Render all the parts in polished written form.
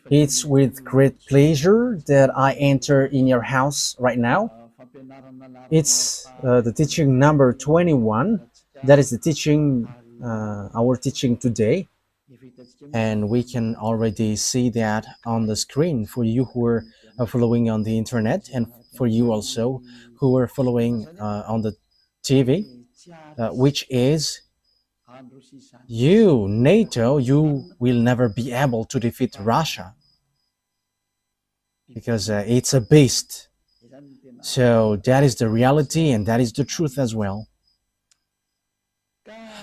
It's with great pleasure that I enter in your house right now. It's the teaching number 21. That is the teaching, our teaching today. And we can already see that on the screen for you who are following on the internet, and for you also who are following on the TV, which is you, NATO, you will never be able to defeat Russia because it's a beast. So that is the reality and that is the truth as well.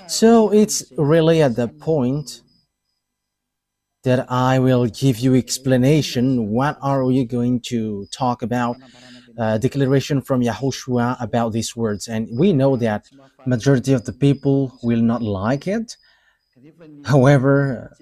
So it's really at the point that I will give you explanation. What are we going to talk about? Declaration from YAHOSHUAH about these words, and we know that majority of the people will not like it. However,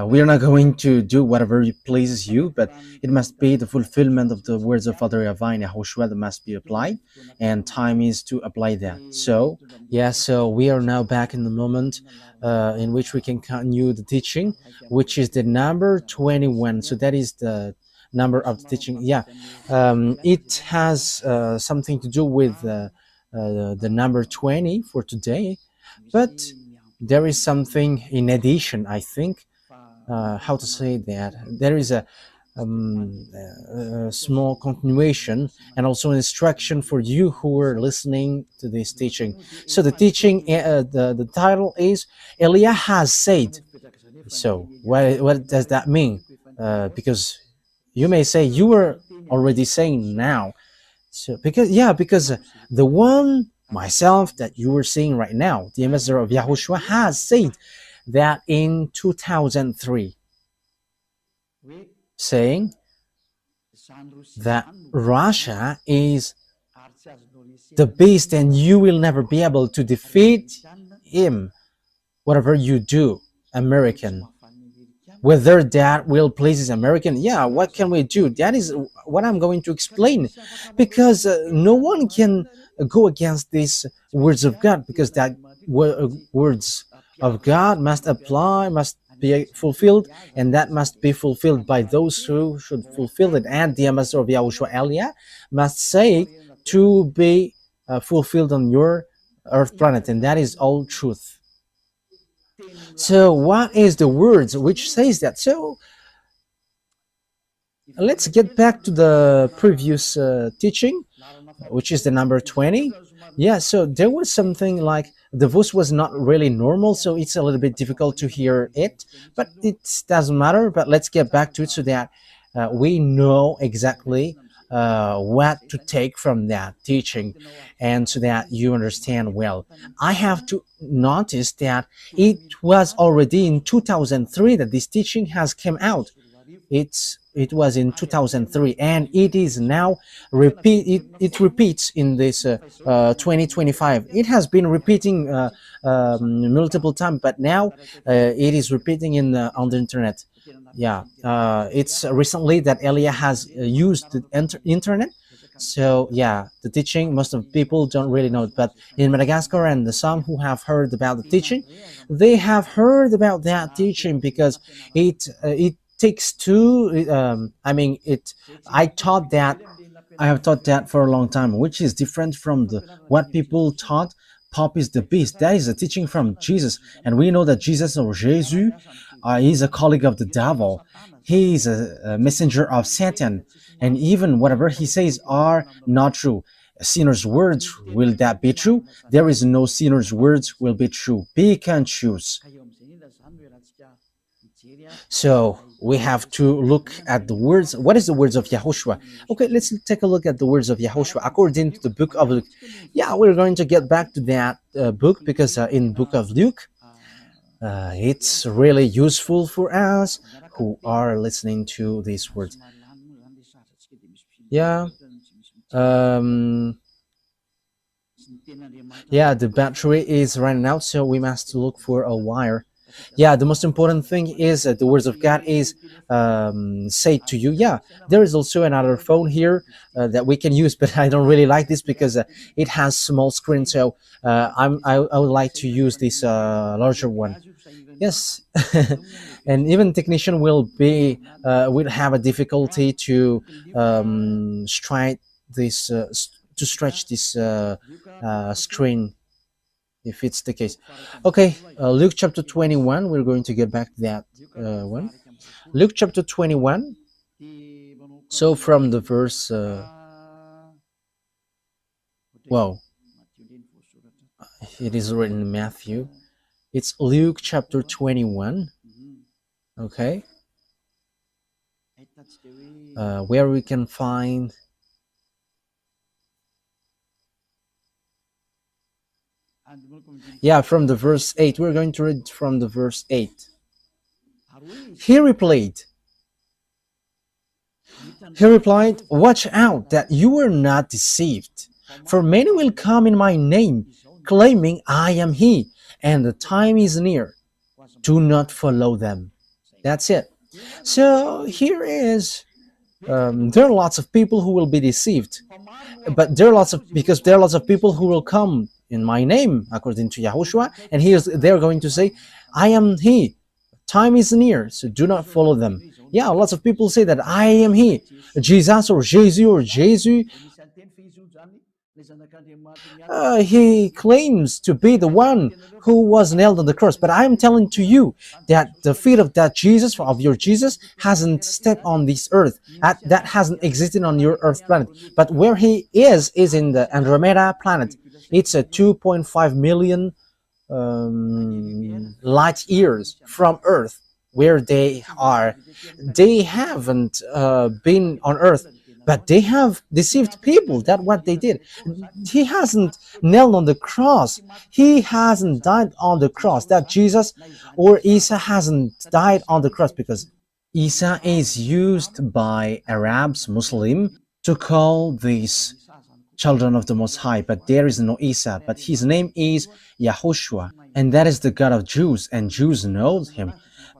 we are not going to do whatever pleases you, but it must be the fulfillment of the words of Father YAHVAH and YAHOSHUAH that must be applied, and time is to apply that. So, yeah, so we are now back in the moment in which we can continue the teaching, which is the number 21. So that is the number of the teaching. Yeah, it has something to do with the number 20 for today, but there is something in addition, I think. How to say that? There is a small continuation and also instruction for you who are listening to this teaching. So the teaching, the title is Elia has said. So what does that mean? Because you may say you were already saying now. So because the one myself that you were seeing right now, the ambassador of YAHOSHUAH, has said that in 2003, saying that Russia is the beast and you will never be able to defeat him, whatever you do, American. Whether that will please American, yeah, what can we do? That is what I'm going to explain, because no one can go against these words of God, because that words of God must apply, must be fulfilled, and that must be fulfilled by those who should fulfill it. And the ambassador of YAHOSHUAH, Elia, must say to be fulfilled on your earth planet, and that is all truth. So what is the words which says that? So let's get back to the previous teaching, which is the number 20. Yeah, so there was something like the voice was not really normal, so it's a little bit difficult to hear it, but it doesn't matter. But let's get back to it so that we know exactly what to take from that teaching, and so that you understand well. I have to notice that it was already in 2003 that this teaching has come out. It was in 2003, and it is now it repeats in this 2025. It has been repeating multiple times, but now it is repeating on the internet. Yeah, it's recently that Elia has used the internet. So yeah, the teaching, most of people don't really know it, but in Madagascar and some who have heard about the teaching, they have heard about that teaching, because it takes two. I mean, I have taught that for a long time, which is different from what people taught. Pop is the beast. That is a teaching from Jesus, and we know that Jesus, or Jesus, is a colleague of the devil. He is a messenger of Satan, and even whatever he says are not true. A sinner's words, will that be true? There is no sinner's words will be true. Pick and choose. So we have to look at the words. What is the words of YAHOSHUAH? Okay, let's take a look at the words of YAHOSHUAH according to the book of Luke. Yeah, we're going to get back to that book, because in book of Luke, it's really useful for us who are listening to these words. Yeah. Yeah, the battery is running out, so we must look for a wire. Yeah, the most important thing is the words of God is say to you. Yeah, there is also another phone here that we can use, but I don't really like this because it has small screen. So I would like to use this larger one. Yes, and even technician will have a difficulty to strike this to stretch this screen if it's the case. Okay, Luke chapter 21. We're going to get back to that one. Luke chapter 21. So from the verse, wow, it is written in Matthew. It's Luke chapter 21. Okay, where we can find. Yeah, from the verse 8. We're going to read from the verse 8. He replied, He replied, Watch out that you are not deceived, for many will come in my name, claiming I am he, and the time is near. Do not follow them. That's it. So here is, there are lots of people who will be deceived, but there are lots of people who will come in my name, according to YAHOSHUAH, and they're going to say, I am he. Time is near, so do not follow them. Yeah, lots of people say that I am he, Jesus or Jesus. He claims to be the one who was nailed on the cross, but I am telling to you that the feet of that Jesus, of your Jesus, hasn't stepped on this earth. That hasn't existed on your earth planet. But where he is in the Andromeda planet. It's a 2.5 million light years from Earth, where they are. They haven't been on Earth, but they have deceived people. That's what they did. He hasn't nailed on the cross. He hasn't died on the cross. That Jesus or Isa hasn't died on the cross, because Isa is used by Arabs, Muslim, to call these children of the Most High, but there is no Isa, but his name is YAHOSHUAH, and that is the God of Jews, and Jews know him.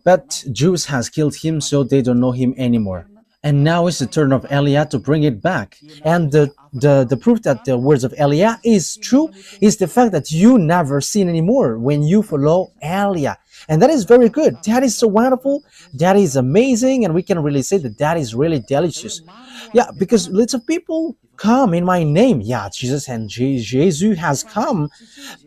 But Jews has killed him, so they don't know him anymore. And now is the turn of Elia to bring it back. And the proof that the words of Elia is true is the fact that you never sin anymore when you follow Elia. And that is very good. That is so wonderful. That is amazing. And we can really say that that is really delicious. Yeah, because lots of people come in my name. Yeah, Jesus and Jesus has come,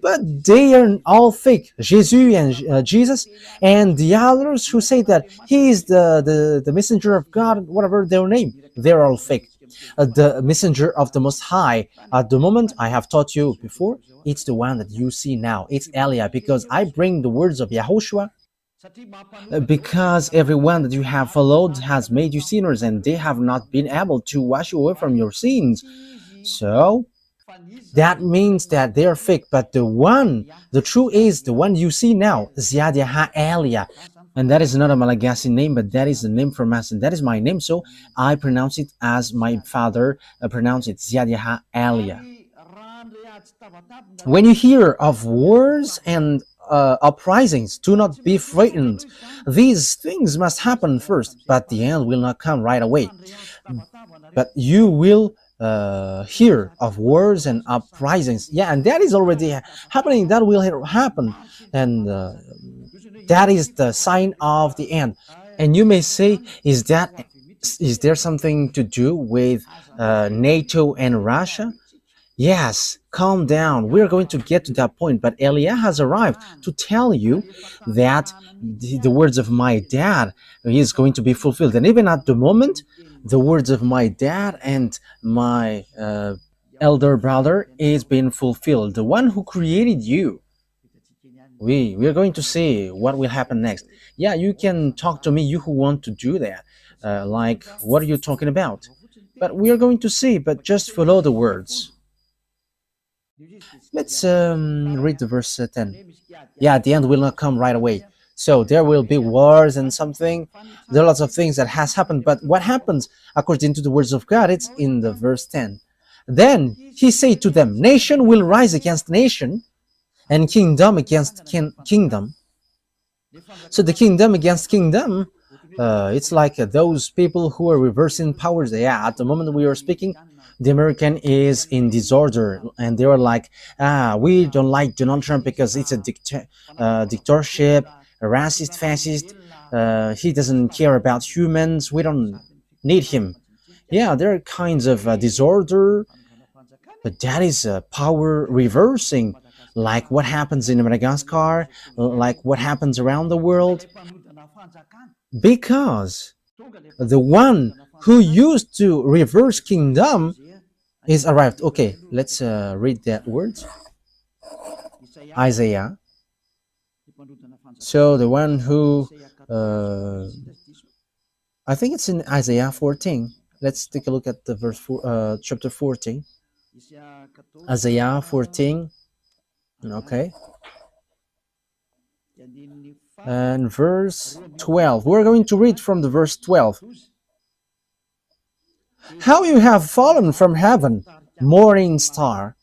but they are all fake. Jesus and Jesus and the others who say that he is the messenger of God, whatever their name, they're all fake. The messenger of the Most High, at the moment, I have taught you before, it's the one that you see now. It's Elia, because I bring the words of YAHOSHUAH, because everyone that you have followed has made you sinners, and they have not been able to wash you away from your sins. So that means that they are fake, but the true is the one you see now, Ziadiaha Elia. And that is not a Malagasy name, but that is a name from us, and that is my name, so I pronounce it as my father pronounced it, Ziadiaha Elia. When you hear of wars and uprisings, do not be frightened. These things must happen first, but the end will not come right away. But you will hear of wars and uprisings. Yeah, and that is already happening. That will happen, and that is the sign of the end. And you may say, is there something to do with NATO and Russia? Yes, calm down. We're going to get to that point. But Elia has arrived to tell you that the words of my dad is going to be fulfilled. And even at the moment, the words of my dad and my elder brother is being fulfilled. The one who created you. We're going to see what will happen next. Yeah, you can talk to me, you who want to do that. Like, what are you talking about? But we are going to see, but just follow the words. Let's read the verse 10. Yeah, the end will not come right away. So there will be wars and something. There are lots of things that has happened. But what happens according to the words of God? It's in the verse 10. Then he said to them, nation will rise against nation, and kingdom against kingdom. So the kingdom against kingdom, it's like those people who are reversing powers. Yeah, at the moment we are speaking, the American is in disorder, and they are like, we don't like Donald Trump because it's a dictatorship. a racist, fascist. He doesn't care about humans. We don't need him. Yeah, there are kinds of disorder, but that is power reversing, like what happens in Madagascar, like what happens around the world, because the one who used to reverse kingdom is arrived. Okay, let's read that word. Isaiah. So the one who, uh, I think it's in Isaiah 14. Let's take a look at the chapter 14. Isaiah 14. Okay. And verse 12. We're going to read from the verse 12. How you have fallen from heaven, morning star,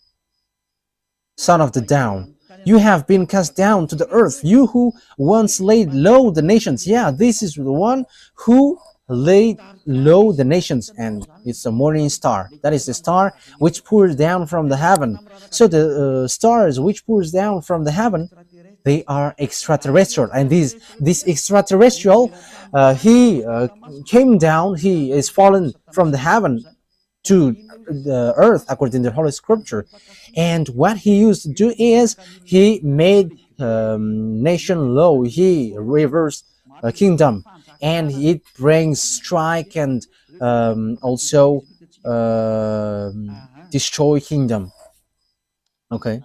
son of the dawn. You have been cast down to the earth, you who once laid low the nations. Yeah, this is the one who laid low the nations, and it's a morning star. That is the star which pours down from the heaven. So the stars which pours down from the heaven, they are extraterrestrial, and this extraterrestrial, he came down. He is fallen from the heaven to the earth according to the Holy Scripture. And what he used to do is he made nation low. He reversed a kingdom, and it brings strike and also destroy kingdom. Okay.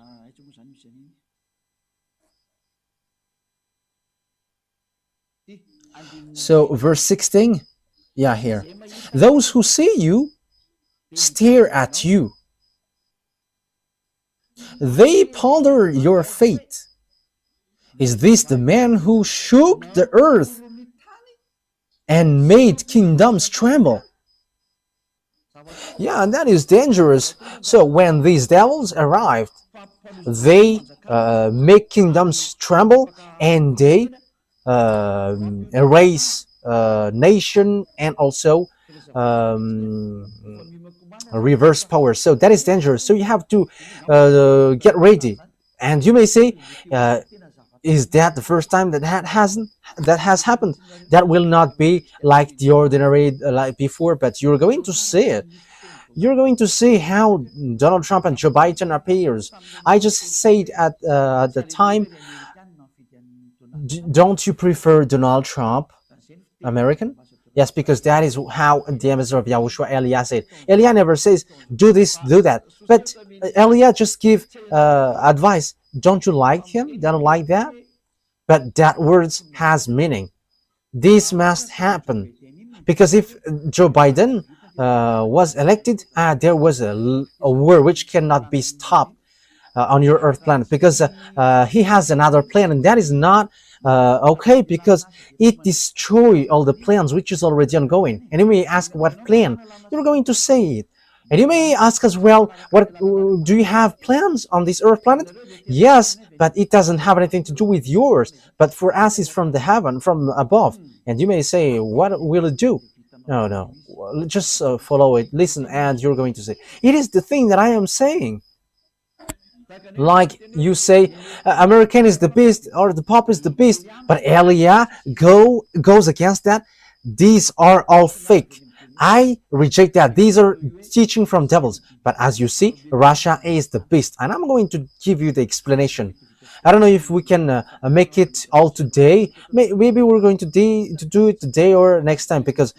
So verse 16, yeah, here. Those who see you stare at you. They ponder your fate. Is this the man who shook the earth and made kingdoms tremble? Yeah, and that is dangerous. So when these devils arrived, they make kingdoms tremble, and they erase nation, and also reverse power. So that is dangerous. So you have to get ready. And you may say, is that the first time that has happened? That will not be like the ordinary like before, but you're going to see it. You're going to see how Donald Trump and Joe Biden appears. I just said at the time, don't you prefer Donald Trump, American? Yes, because that is how the ambassador of YAHOSHUAH, Elia, said. Elia never says, do this, do that. But Elia just give advice. Don't you like him? Don't like that? But that words has meaning. This must happen. Because if Joe Biden was elected, there was a war which cannot be stopped on your earth planet, because he has another plan, and that is not okay, because it destroys all the plans which is already ongoing. And you may ask, what plan? You're going to say it. And you may ask as well, what do you have plans on this earth planet? Yes, but it doesn't have anything to do with yours. But for us, it's from the heaven, from above. And you may say, what will it do? No, just follow it, listen, and you're going to say, it is the thing that I am saying. Like you say, American is the beast, or the Pope is the beast, but Elia goes against that. These are all fake. I reject that. These are teaching from devils. But as you see, Russia is the beast, and I'm going to give you the explanation. I don't know if we can make it all today. Maybe we're going to do it today or next time, because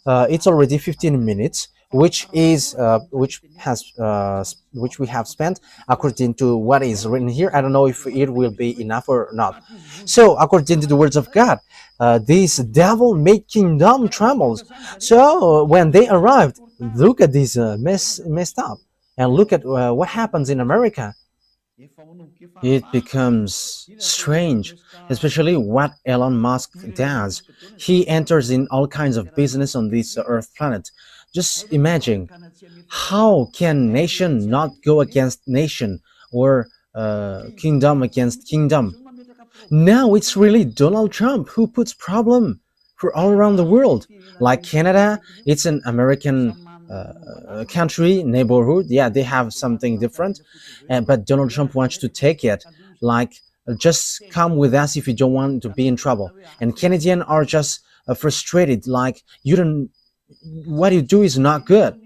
it's already 15 minutes, which we have spent according to what is written here. I don't know if it will be enough or not. So according to the words of God, this devil made kingdom trembles. So when they arrived, look at this messed up, and look at what happens in America. It becomes strange, especially what Elon Musk does. He enters in all kinds of business on this earth planet. Just imagine, how can nation not go against nation, or kingdom against kingdom? Now it's really Donald Trump who puts problem for all around the world. Like Canada, it's an American country, neighborhood. Yeah, they have something different, but Donald Trump wants to take it. Like Just come with us if you don't want to be in trouble. And Canadians are just frustrated, like, you don't, what you do is not good.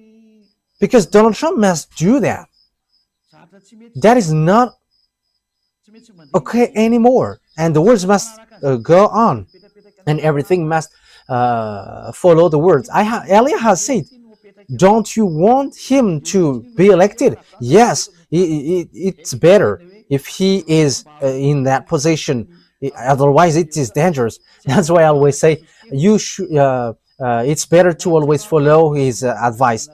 Because Donald Trump must do that. That is not okay anymore. And the words must go on. And everything must follow the words. Elia has said, don't you want him to be elected? Yes, it's better if he is in that position. Otherwise, it is dangerous. That's why I always say it's better to always follow his advice.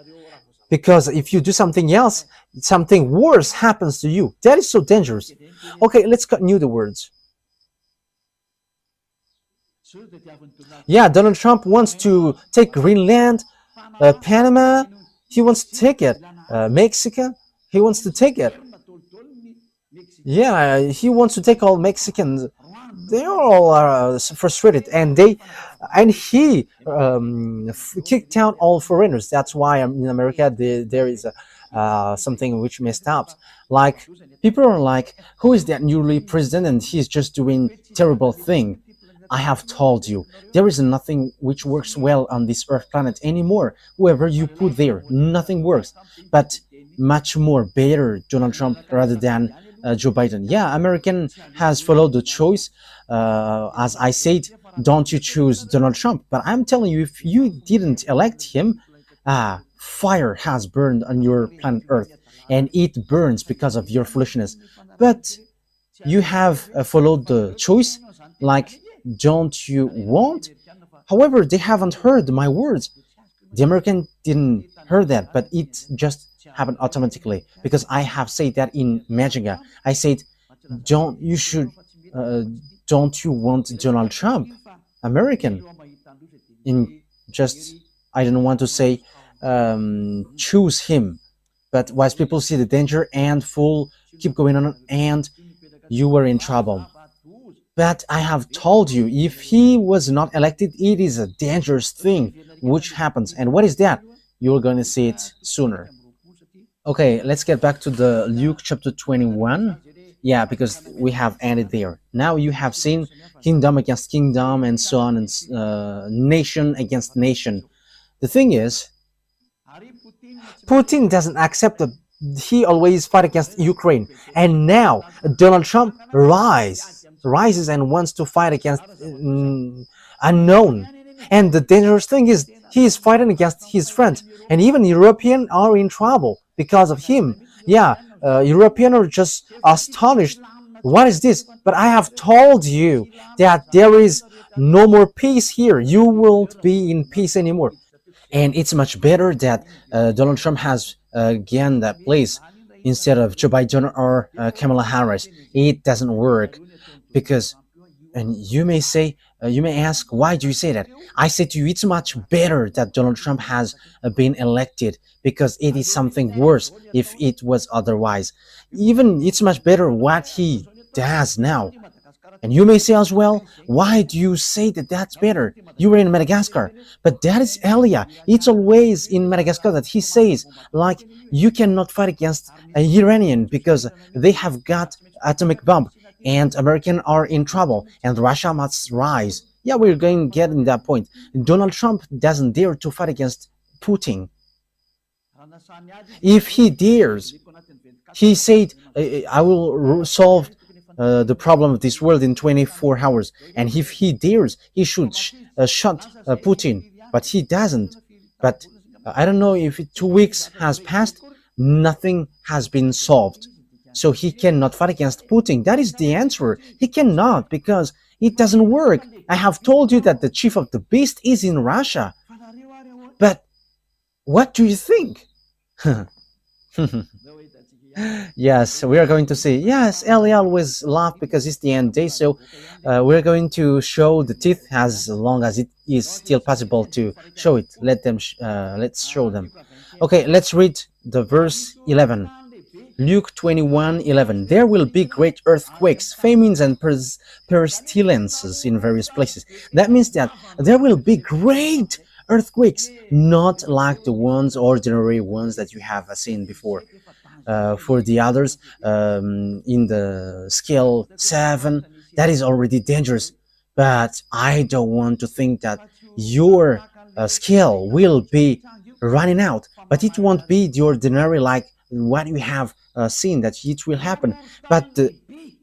Because if you do something else, something worse happens to you. That is so dangerous. Okay, let's continue the words. Yeah, Donald Trump wants to take Greenland, Panama, he wants to take it. Mexico, he wants to take it. Yeah, he wants to take all Mexicans. They are all frustrated, and he kicked out all foreigners. That's why in America there is something which messed up. Like, people are like, who is that newly president, and he's just doing terrible thing. I have told you, there is nothing which works well on this earth planet anymore. Whoever you put there, nothing works. But much more better Donald Trump rather than Joe Biden. Yeah, American has followed the choice. As I said, don't you choose Donald Trump. But I'm telling you, if you didn't elect him, fire has burned on your planet Earth. And it burns because of your foolishness. But you have followed the choice, like, don't you want? However, they haven't heard my words. The American didn't hear that, but it just happened automatically because I have said that in Majinga. I said, don't you want Donald Trump, American? In just, I don't want to say choose him, but wise people see the danger and keep going on, and you were in trouble. But I have told you, if he was not elected, it is a dangerous thing which happens. And what is that? You're going to see it sooner. Okay, let's get back to the Luke chapter 21. Yeah, because we have ended there. Now you have seen kingdom against kingdom and so on, and nation against nation. The thing is, Putin doesn't accept he always fight against Ukraine. And now Donald Trump rises and wants to fight against unknown. And the dangerous thing is, he is fighting against his friends, and even Europeans are in trouble because of him. Yeah, Europeans are just astonished. What is this? But I have told you that there is no more peace here. You won't be in peace anymore. And it's much better that Donald Trump has gained that place instead of Joe Biden or Kamala Harris. It doesn't work. Because, and you may say, you may ask, why do you say that? I say to you, it's much better that Donald Trump has been elected, because it is something worse if it was otherwise. Even it's much better what he does now. And you may say as well, why do you say that that's better? You were in Madagascar. But that is Elia. It's always in Madagascar that he says, like, you cannot fight against an Iranian because they have got atomic bomb. And Americans are in trouble, and Russia must rise. Yeah, we're going to get in that point. Donald Trump doesn't dare to fight against Putin. If he dares, he said, I will solve the problem of this world in 24 hours. And if he dares, he should shut Putin. But he doesn't. But I don't know if 2 weeks has passed, nothing has been solved. So he cannot fight against Putin. That is the answer. He cannot, because it doesn't work. I have told you that the chief of the beast is in Russia. But what do you think? Yes, we are going to see. Yes, Ellie always laugh because it's the end day. So we're going to show the teeth as long as it is still possible to show it. Let's show them. Okay, let's read the verse 11. Luke 21:11. There will be great earthquakes, famines, and pestilences in various places. That means that there will be great earthquakes, not like the ordinary ones that you have seen before. for the others in the scale 7, that is already dangerous. But I don't want to think that your skill will be running out, but it won't be the ordinary like what we have seen that it will happen, but the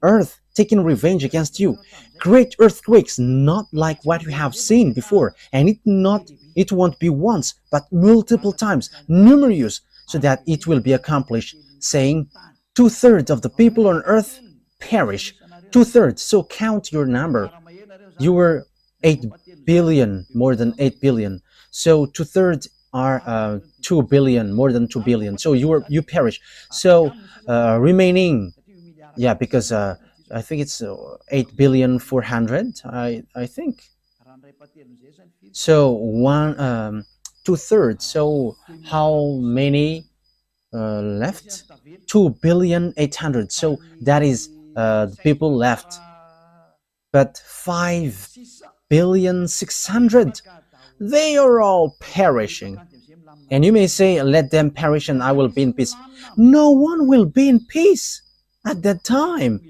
earth taking revenge against you, great earthquakes, not like what we have seen before, and it won't be once but multiple times, numerous, so that it will be accomplished, saying two-thirds of the people on earth perish. Two-thirds, so count your number. You were 8 billion, more than 8 billion. So two-thirds are 2 billion, more than 2 billion. So you perish. So remaining, yeah, because I think it's 8 billion 400. I think so. Two-thirds. So how many left? 2 billion 800. So that is the people left. But 5 billion 600, they are all perishing. And you may say, let them perish and I will be in peace. No one will be in peace at that time.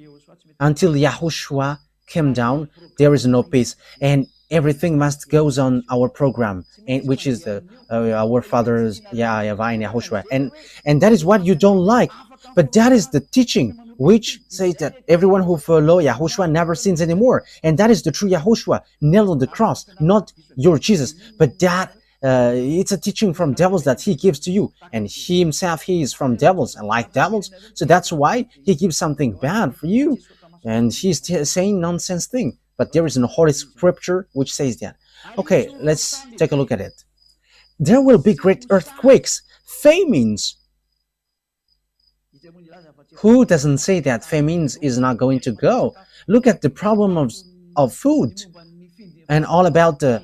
Until YAHOSHUAH came down, there is no peace. And everything must goes on our program, which is our fathers, YAHVAH and YAHOSHUAH. And that is what you don't like. But that is the teaching which says that everyone who follow YAHOSHUAH never sins anymore. And that is the true YAHOSHUAH, nailed on the cross, not your Jesus. But that it's a teaching from devils that he gives to you. And he himself, he is from devils and like devils. So that's why he gives something bad for you. And he's saying nonsense thing. But there is a holy scripture which says that. Okay, let's take a look at it. There will be great earthquakes, famines. Who doesn't say that famines is not going to go? Look at the problem of food and all about the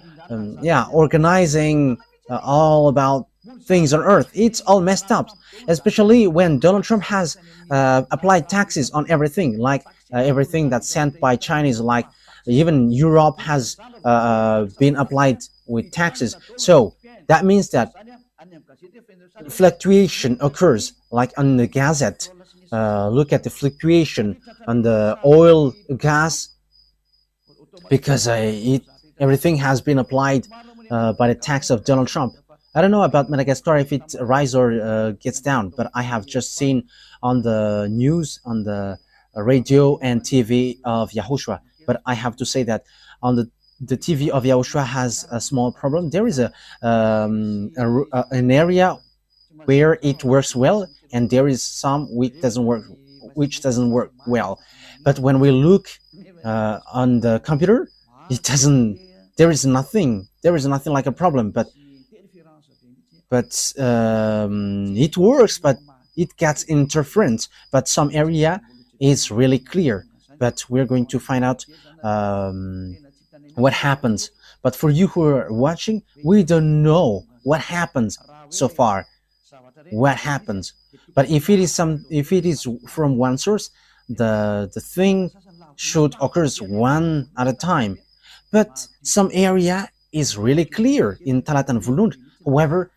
organizing all about things on earth. It's all messed up, especially when Donald Trump has applied taxes on everything, like everything that's sent by Chinese, like even Europe has been applied with taxes. So that means that fluctuation occurs, like on the Gazette. Look at the fluctuation on the oil, gas, because everything has been applied by the tax of Donald Trump. I don't know about Madagascar if it rises or gets down, but I have just seen on the news, on the radio and TV of YAHOSHUAH. But I have to say that on the TV of YAHOSHUAH has a small problem. There is an area where it works well, and there is some which doesn't work well. But when we look on the computer, it doesn't. There is nothing like a problem. But it works, but it gets interference. But some area is really clear. But we're going to find out what happens. But for you who are watching, we don't know what happens so far. What happens? But if it is from one source, the thing should occur one at a time. But some area is really clear in Talat and Vulund. However,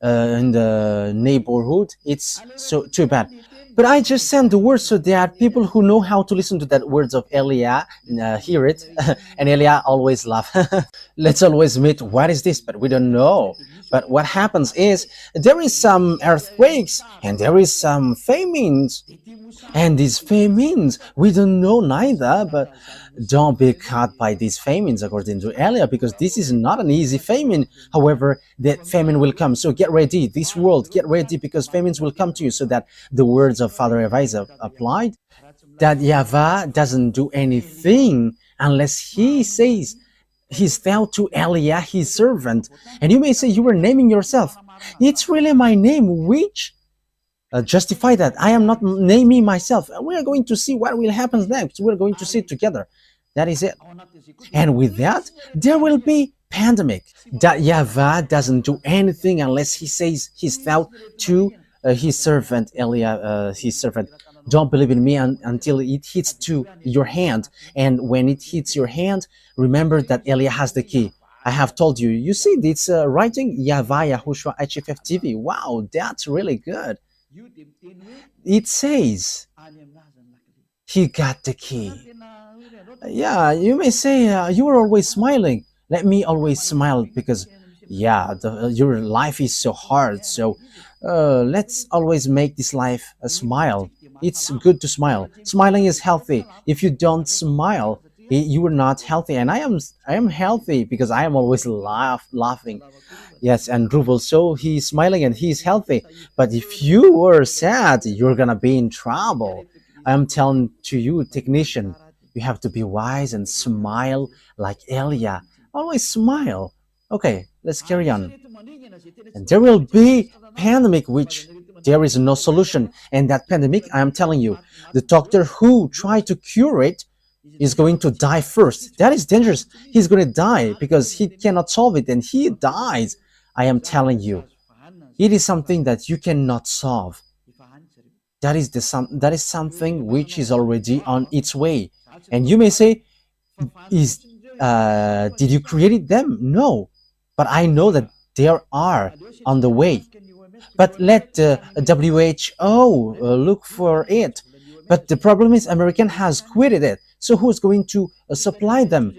in the neighborhood, it's so too bad. But I just send the words so that people who know how to listen to that words of Elia hear it. And Elia always laugh. Let's always admit, what is this? But we don't know. But what happens is there is some earthquakes and there is some famines. And these famines, we don't know neither, but don't be caught by these famines according to Elia, because this is not an easy famine. However, that famine will come. So get ready, this world, get ready, because famines will come to you, so that the words of Father YAHVAH is applied, that YAHVAH doesn't do anything unless he says he's fell to Elia, his servant. And you may say you were naming yourself. It's really my name, which justify that. I am not naming myself. We're going to see what will happen next. We're going to see it together. That is it. And with that, there will be pandemic. That YAHVAH doesn't do anything unless he says he's fell to his servant, Elia, his servant. Don't believe in me until it hits to your hand. And when it hits your hand, remember that Elia has the key. I have told you. You see, it's writing YAHVAH YAHOSHUAH HFF TV. Wow, that's really good. It says he got the key. Yeah, you may say you are always smiling. Let me always smile because, yeah, your life is so hard. So let's always make this life a smile. It's good to smile. Smiling is healthy. If you don't smile, you are not healthy. And I am healthy because I am always laughing. Yes, and Dhruv also, he's smiling and he's healthy. But if you were sad, you're gonna be in trouble. I'm telling to you, technician, you have to be wise and smile like Elia. Always smile. Okay, let's carry on. And there will be pandemic which there is no solution. And that pandemic, I am telling you, the doctor who tried to cure it is going to die first. That is dangerous. He's going to die because he cannot solve it and he dies. I am telling you, it is something that you cannot solve. That is something which is already on its way. And you may say, is did you create them? No, but I know that they are on the way. But let the WHO look for it. But the problem is American has quitted it. So who's going to supply them?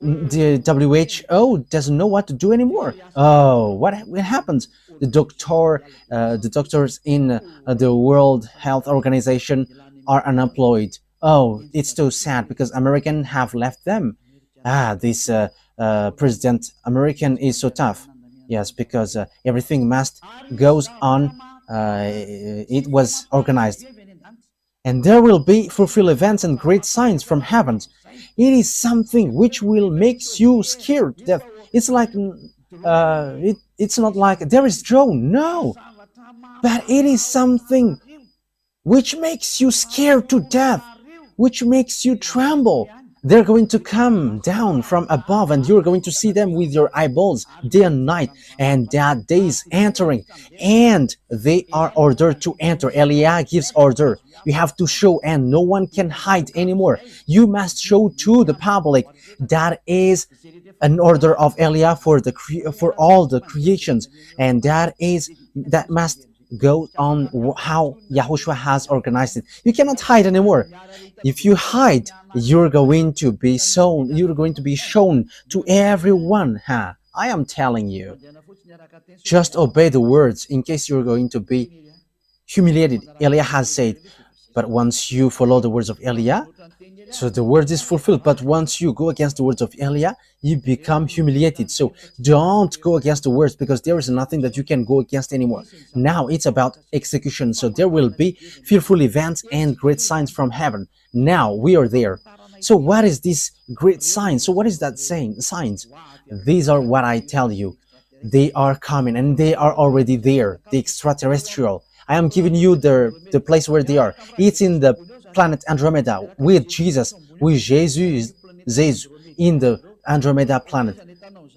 The WHO doesn't know what to do anymore. Oh, what happens? The doctors in the World Health Organization are unemployed. Oh, it's so sad because American have left them. This President American is so tough. Yes, because everything must goes on. It was organized, and there will be fulfill events and great signs from heaven. It is something which will make you scared to death. It's like it's not like there is Joe, no, but it is something which makes you scared to death, which makes you tremble. They're going to come down from above and you're going to see them with your eyeballs day and night, and that day is entering and they are ordered to enter. Elia gives order. You have to show and no one can hide anymore. You must show to the public. That is an order of Elia for all the creations, and that must go on how Yahushua has organized it. You cannot hide anymore. If you hide, you're going to be shown. You're going to be shown to everyone. I am telling you. Just obey the words in case you're going to be humiliated. Elia has said, but once you follow the words of Elia, so the word is fulfilled. But once you go against the words of Elia, you become humiliated. So don't go against the words, because there is nothing that you can go against anymore. Now it's about execution. So there will be fearful events and great signs from heaven. Now we are there. So what is this great sign? So what is that saying? Signs. These are what I tell you. They are coming and they are already there. The extraterrestrial. I am giving you the place where they are. It's in the planet Andromeda with Jesus, with Jesus in the Andromeda planet.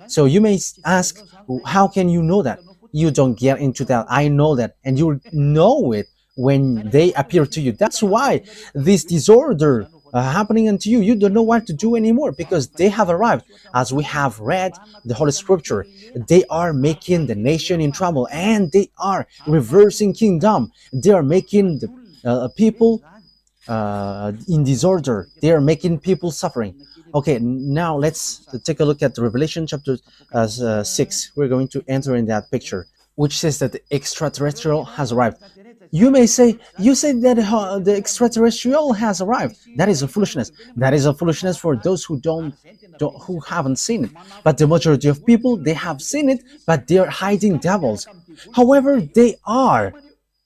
So you may ask, how can you know that? You don't get into that. I know that, and you know it when they appear to you. That's why this disorder happening unto you, you don't know what to do anymore, because they have arrived. As we have read the Holy Scripture, they are making the nation in trouble, and they are reversing kingdom. They are making the people in disorder. They are making people suffering. Okay, now let's take a look at Revelation chapter 6. We're going to enter in that picture, which says that the extraterrestrial has arrived. You may say, you say that the extraterrestrial has arrived. That is a foolishness. That is a foolishness for those who who haven't seen it. But the majority of people, they have seen it, but they are hiding devils. However, they are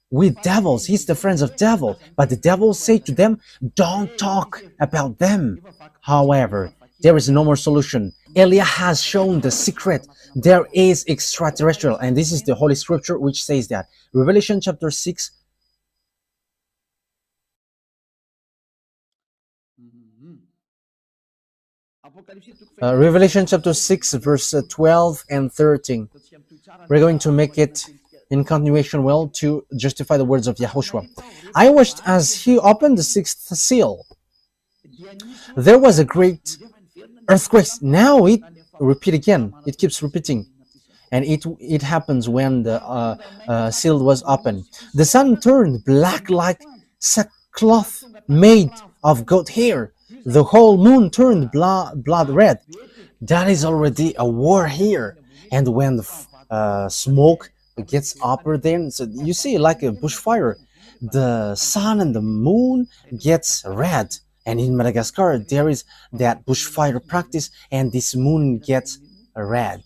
with devils. He's the friends of devil. But the devils say to them, don't talk about them. However, there is no more solution. Elia has shown the secret. There is extraterrestrial, and this is the Holy Scripture which says that. Revelation chapter 6. Revelation chapter 6, verse 12 and 13. We're going to make it in continuation well to justify the words of Yahushua. I watched as he opened the sixth seal. There was a great earthquake. Now it keeps repeating. and it happens when the seal was opened. The sun turned black like sackcloth made of goat hair. The whole moon turned blood red. That is already a war here. And when the smoke gets upper, then so you see like a bushfire, the sun and the moon gets red. And in Madagascar there is that bushfire practice, and this moon gets red,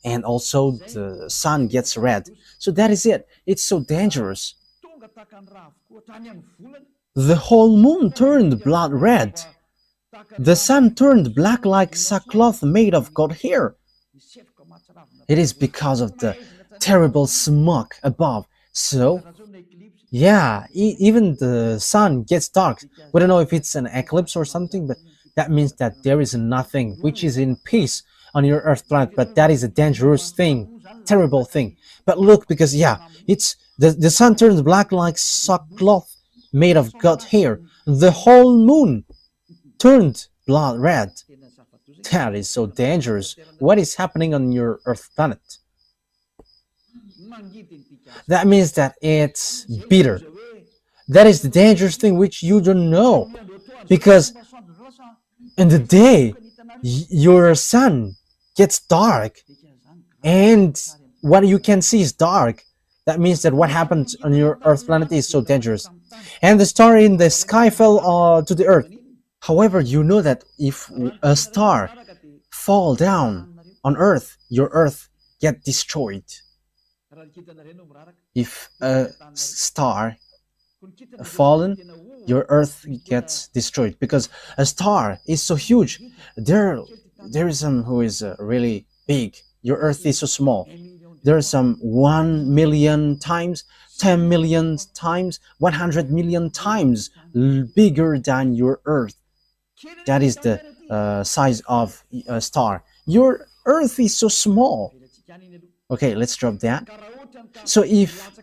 and also the sun gets red. So that is it. It's so dangerous. The whole moon turned blood red. The sun turned black like sackcloth made of goat hair. It is because of the terrible smoke above. So, yeah, even the sun gets dark. We don't know if it's an eclipse or something, but that means that there is nothing which is in peace on your Earth planet. But that is a dangerous thing, terrible thing. But look, because yeah, it's the sun turns black like sackcloth made of goat hair. The whole moon turned blood red. That is so dangerous. What is happening on your Earth planet? That means that it's bitter. That is the dangerous thing which you don't know. Because in the day, your sun gets dark, and what you can see is dark. That means that what happened on your Earth planet is so dangerous. And the star in the sky fell to the Earth. However, you know that if a star fall down on Earth, your Earth get destroyed. If a star fallen, your Earth gets destroyed, because a star is so huge. There is some who is really big. Your Earth is so small. There are some 1 million times, 10 million times, 100 million times bigger than your Earth. That is the size of a star. Your Earth is so small. Okay, let's drop that. So if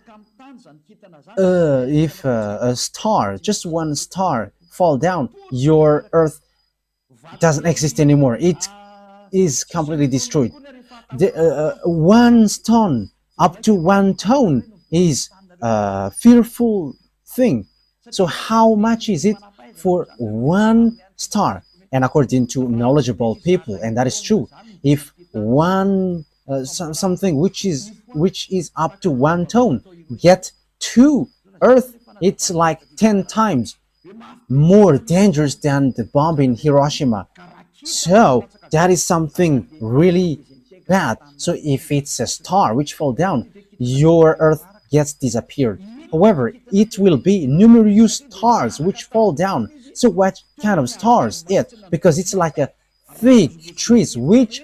a star, just one star, fall down, your Earth doesn't exist anymore. It is completely destroyed. One stone up to 1 ton is a fearful thing. So how much is it for one star? And according to knowledgeable people, and that is true, if one something which is up to 1 ton get to Earth, it's like 10 times more dangerous than the bomb in Hiroshima. So that is something really bad. So if it's a star which fall down, your Earth gets disappeared. However, it will be numerous stars which fall down. So what kind of stars it? Because it's like a thick trees which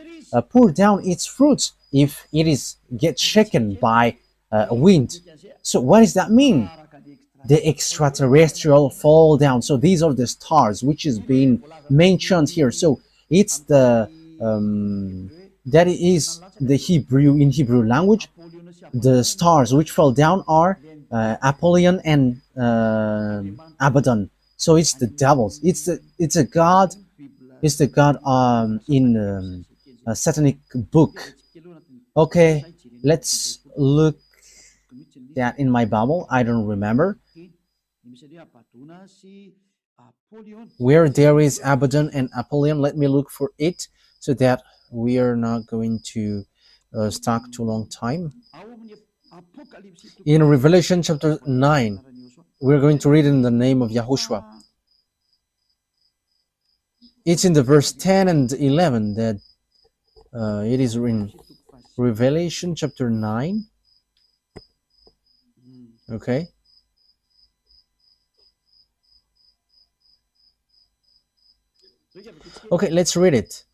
pour down its fruits if it is get shaken by wind. So what does that mean? The extraterrestrial fall down. So these are the stars which is being mentioned here. So it's the that is the Hebrew, in Hebrew language. The stars which fall down are Apollyon and Abaddon. So it's the devils. It's a god. It's the god in a satanic book. Okay, let's look that in my Bible. I don't remember where there is Abaddon and Apollyon. Let me look for it so that we are not going to stuck too long time. In Revelation chapter 9, we're going to read in the name of YAHOSHUAH. It's in the verse 10 and 11 that it is in Revelation chapter 9. Okay. Okay, let's read it.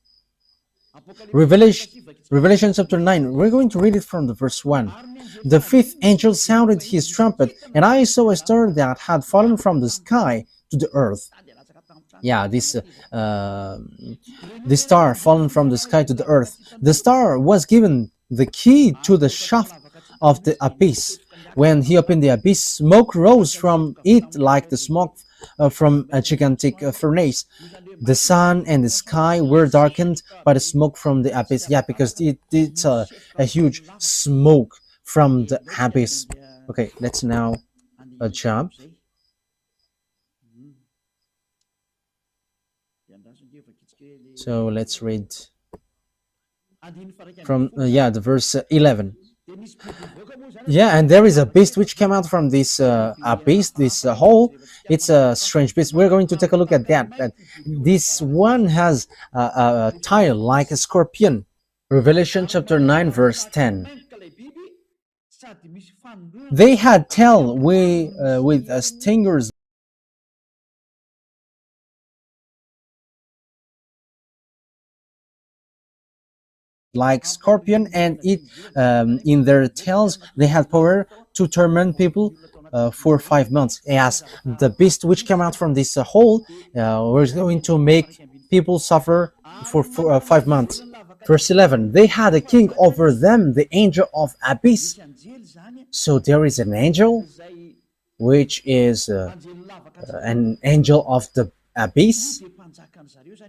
Revelation chapter 9. We're going to read it from the verse 1. The fifth angel sounded his trumpet, and I saw a star that had fallen from the sky to the earth. Yeah, this star fallen from the sky to the earth. The star was given the key to the shaft of the abyss. When he opened the abyss, smoke rose from it like the smoke from a gigantic furnace. The sun and the sky were darkened by the smoke from the abyss. Yeah, because it's a huge smoke from the abyss. Okay, let's now jump. So let's read from yeah, the verse 11. Yeah, and there is a beast which came out from this abyss, this hole. It's a strange beast. We're going to take a look at that. But this one has a tail like a scorpion. Revelation chapter 9, verse 10. They had tail with stingers like scorpion, and it in their tails they had power to torment people for 5 months. As the beast which came out from this hole was going to make people suffer for 5 months. Verse 11, they had a king over them, the angel of abyss. So there is an angel which is an angel of the abyss,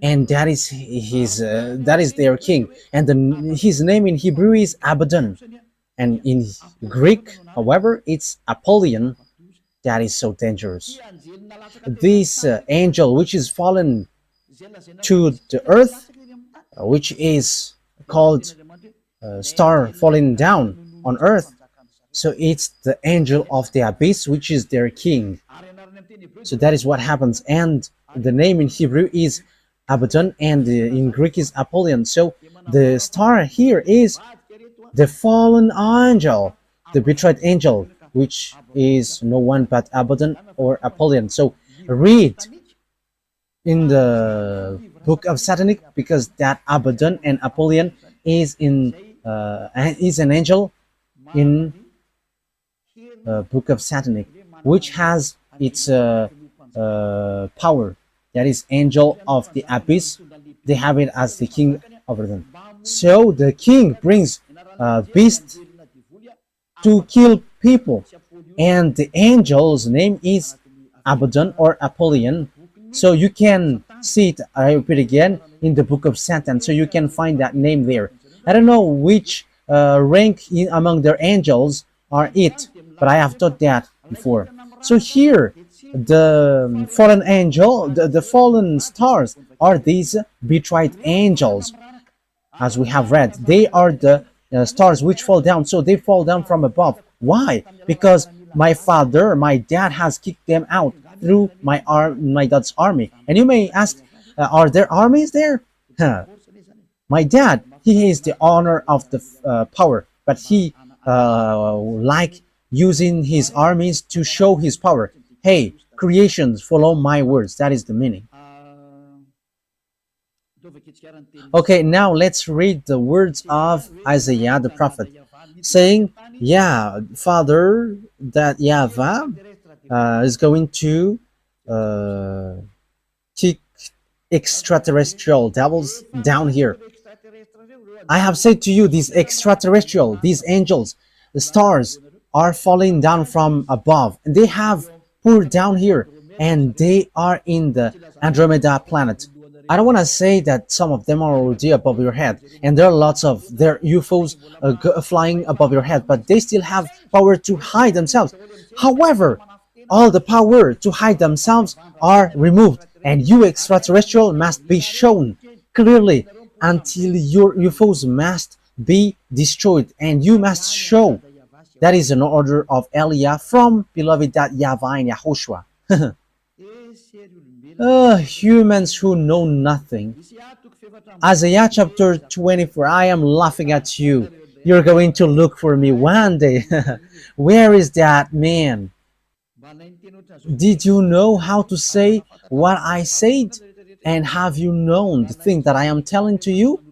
and that is their king, and his name in Hebrew is Abaddon, and in Greek, however, it's Apollyon. That is so dangerous. This angel which is fallen to the earth, which is called star falling down on earth, so it's the angel of the abyss, which is their king. So that is what happens, and the name in Hebrew is Abaddon, and in Greek is Apollyon. So the star here is the fallen angel, the betrayed angel, which is no one but Abaddon or Apollyon. So read in the book of Satanic, because that Abaddon and Apollyon is an angel in book of Satanic, which has its power. That is angel of the abyss. They have it as the king over them. So the king brings beasts to kill people, and the angel's name is Abaddon or Apollyon. So you can see it, I repeat again, in the book of Satan. So you can find that name there. I don't know which rank among their angels are it, but I have taught that before. So here, the fallen angel, the fallen stars are these betrayed angels, as we have read. They are the stars which fall down. So they fall down from above. Why? Because my father, my dad has kicked them out through my dad's army. And you may ask, are there armies there? Huh. My dad, he is the owner of the power, but he like using his armies to show his power. Hey, creations, follow my words. That is the meaning. Okay, now let's read the words of Isaiah the prophet, saying, yeah, Father, that YAHVAH is going to kick extraterrestrial devils down here. I have said to you, these extraterrestrial, these angels, the stars are falling down from above. They have poured down here, and they are in the Andromeda planet. I don't want to say that some of them are already above your head, and there are lots of their UFOs flying above your head, but they still have power to hide themselves. However, all the power to hide themselves are removed, and you extraterrestrial must be shown clearly until your UFOs must be destroyed, and you must show. That is an order of Elia from beloved YAHVAH and YAHOSHUAH. Humans who know nothing. Isaiah chapter 24, I am laughing at you. You're going to look for me one day. Where is that man? Did you know how to say what I said? And have you known the thing that I am telling to you?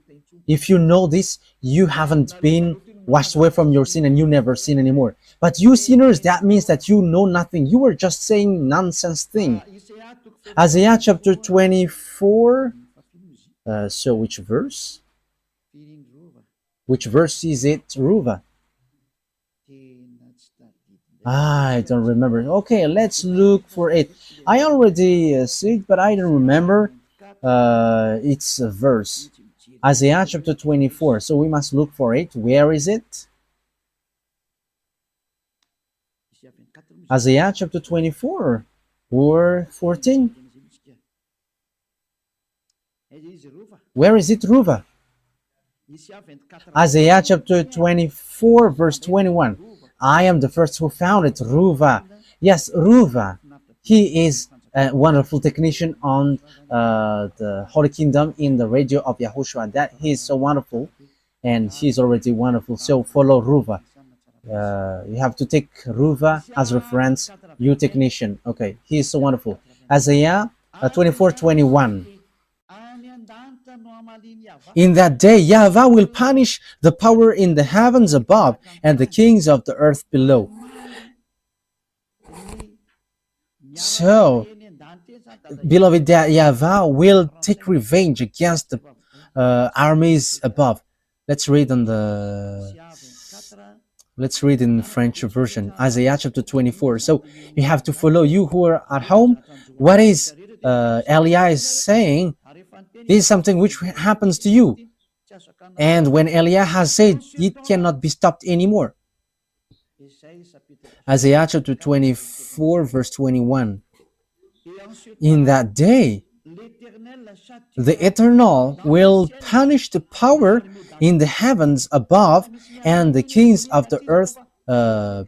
If you know this, you haven't been washed away from your sin and you never sin anymore. But you sinners, that means that you know nothing. You were just saying nonsense thing. Isaiah chapter 24. So which verse? Which verse is it, Ruva? I don't remember. Okay, let's look for it. I already see it, but I don't remember its verse. Isaiah chapter 24. So we must look for it. Where is it? Isaiah chapter 24 or 14. Where is it, Ruva? Isaiah chapter 24, verse 21. I am the first who found it, Ruva. Yes, Ruva. He is a wonderful technician on the Holy Kingdom in the radio of YAHOSHUAH. That he is so wonderful, and he is already wonderful. So follow Ruva. You have to take Ruva as reference, you technician. Okay, he is so wonderful. Isaiah 24:21. In that day, YAHVAH will punish the power in the heavens above and the kings of the earth below. So, beloved, that YAHVAH will take revenge against the armies above. Let's read in French version, Isaiah chapter 24. So you have to follow, you who are at home, what is Eliah is saying. This is something which happens to you. And when Eliah has said, it cannot be stopped anymore. Isaiah chapter 24, verse 21. In that day, the Eternal will punish the power in the heavens above and the kings of the earth below.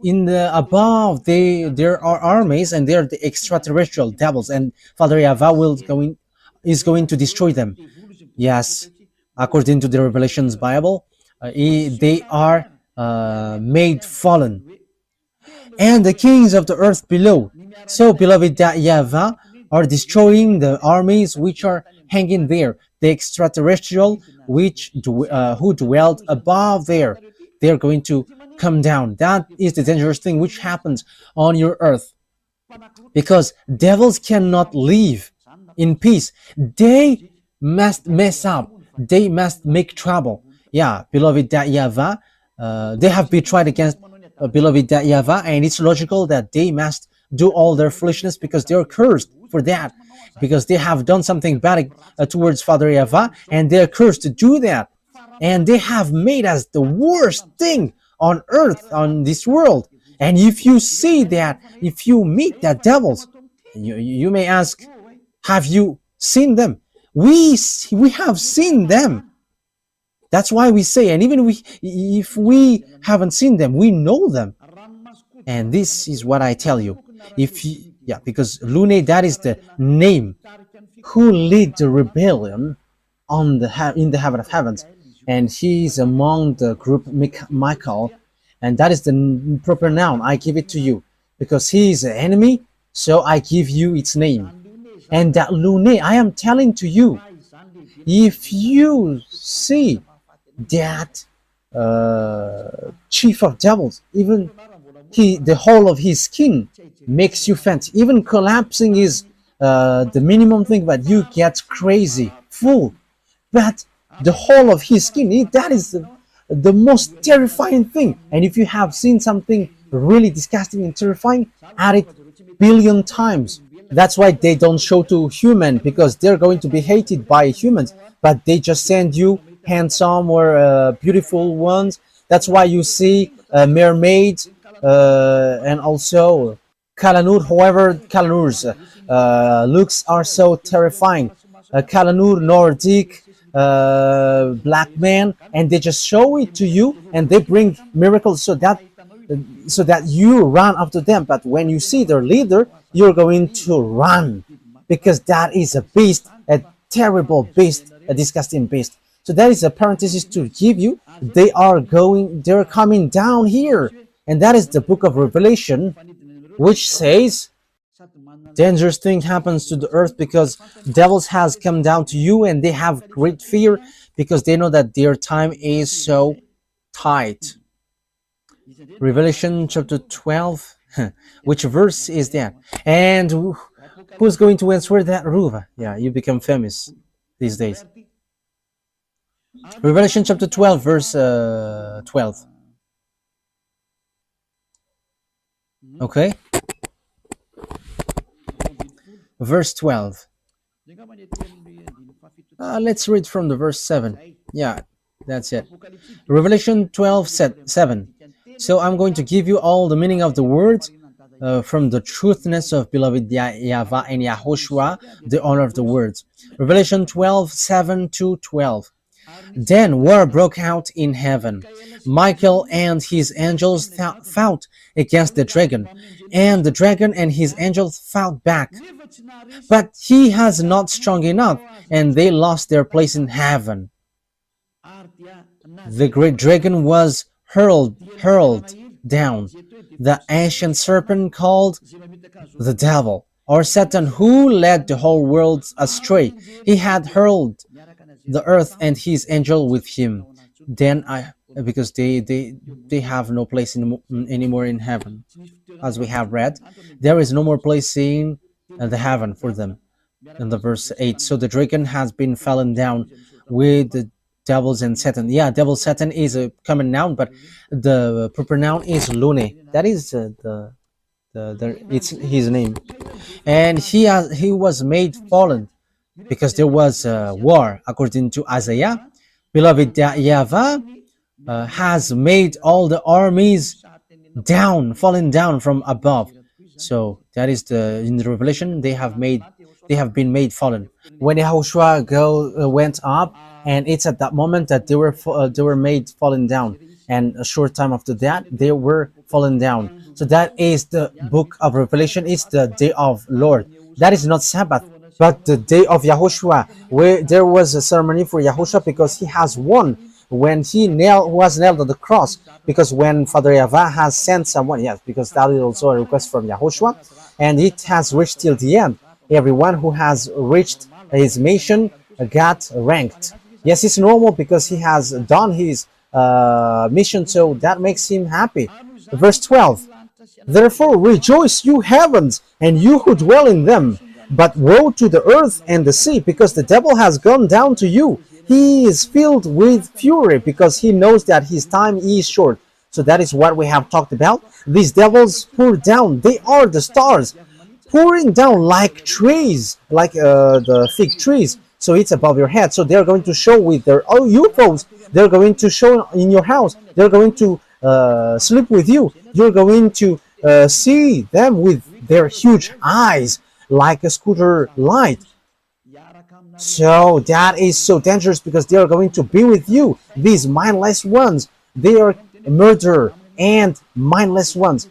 In the above, there are armies, and they are the extraterrestrial devils, and Father YAHVAH is going to destroy them. Yes, according to the Revelations Bible, they are made fallen, and the kings of the earth below. So, beloved, that YAHVAH are destroying the armies which are hanging there, the extraterrestrial who dwelt above there. They are going to come down. That is the dangerous thing which happens on your earth, because devils cannot live in peace. They must mess up. They must make trouble. Yeah, beloved, that YAHVAH, they have betrayed against beloved that YAHVAH, and it's logical that they must do all their foolishness, because they are cursed for that, because they have done something bad towards Father YAHVAH, and they are cursed to do that, and they have made us the worst thing on earth, on this world. And if you see that, if you meet that devils, you may ask, have you seen them? We have seen them. That's why we say, and even if we haven't seen them, we know them. And this is what I tell you. Because Lune, that is the name who lead the rebellion in the heaven of heavens, and he is among the group Michael, and that is the proper noun. I give it to you because he is an enemy, so I give you its name. And that Lune, I am telling to you, if you see that chief of devils, even the whole of his skin makes you faint, even collapsing is the minimum thing, but you get crazy, full. But the whole of his skin, that is the most terrifying thing. And if you have seen something really disgusting and terrifying, add it billion times. That's why they don't show to human, because they're going to be hated by humans, but they just send you handsome or beautiful ones. That's why you see mermaids and also Kalanur. However, Kalanur's looks are so terrifying. Kalanur, Nordic, black man, and they just show it to you, and they bring miracles so that you run after them. But when you see their leader, you're going to run, because that is a beast, a terrible beast, a disgusting beast. So that is a parenthesis to give you. They're coming down here, and that is the book of Revelation, which says dangerous thing happens to the earth because devils has come down to you, and they have great fear because they know that their time is so tight. Revelation chapter 12. Which verse is that? And who's going to answer that, Ruva? Yeah, you become famous these days. Revelation chapter 12, verse 12. Okay, verse 12. Let's read from the verse 7. Yeah, that's it. Revelation 12 7. So I'm going to give you all the meaning of the words from the truthness of beloved YAHVAH and YAHOSHUAH, the honor of the words. Revelation 12 7 to 12. Then war broke out in heaven. Michael and his angels fought against the dragon, and the dragon and his angels fought back. But he has not strong enough, and they lost their place in heaven. The great dragon was hurled down, the ancient serpent called the devil, or Satan, who led the whole world astray. He had hurled the earth and his angel with him. Then because they have no place anymore in heaven, as we have read, there is no more place in the heaven for them. In the verse 8, so the dragon has been fallen down with the devils and Satan. Yeah, devil Satan is a common noun, but the proper noun is Lune. That is it's his name, and he was made fallen because there was a war. According to Isaiah, beloved YAHVAH has made all the armies fallen down from above. So that is in the Revelation they have been made fallen. When YAHOSHUAH went up, and it's at that moment that they were made fallen down, and a short time after that they were fallen down. So that is the book of Revelation. It's the day of Lord. That is not Sabbath, but the day of YAHOSHUAH, where there was a ceremony for YAHOSHUAH because he has won when he was nailed on the cross. Because when Father YAHVAH has sent someone, yes, because that is also a request from YAHOSHUAH, and it has reached till the end. Everyone who has reached his mission got ranked. Yes, it's normal because he has done his mission, so that makes him happy. Verse 12. Therefore rejoice, you heavens, and you who dwell in them. But woe to the earth and the sea, because the devil has gone down to you. He is filled with fury, because he knows that his time is short. So that is what we have talked about. These devils pour down. They are the stars, pouring down like trees, like the fig trees. So it's above your head. So they're going to show with their UFOs. They're going to show in your house. They're going to sleep with you. You're going to see them with their huge eyes, like a scooter light. So that is so dangerous because they are going to be with you. These mindless ones, they are murder and mindless ones.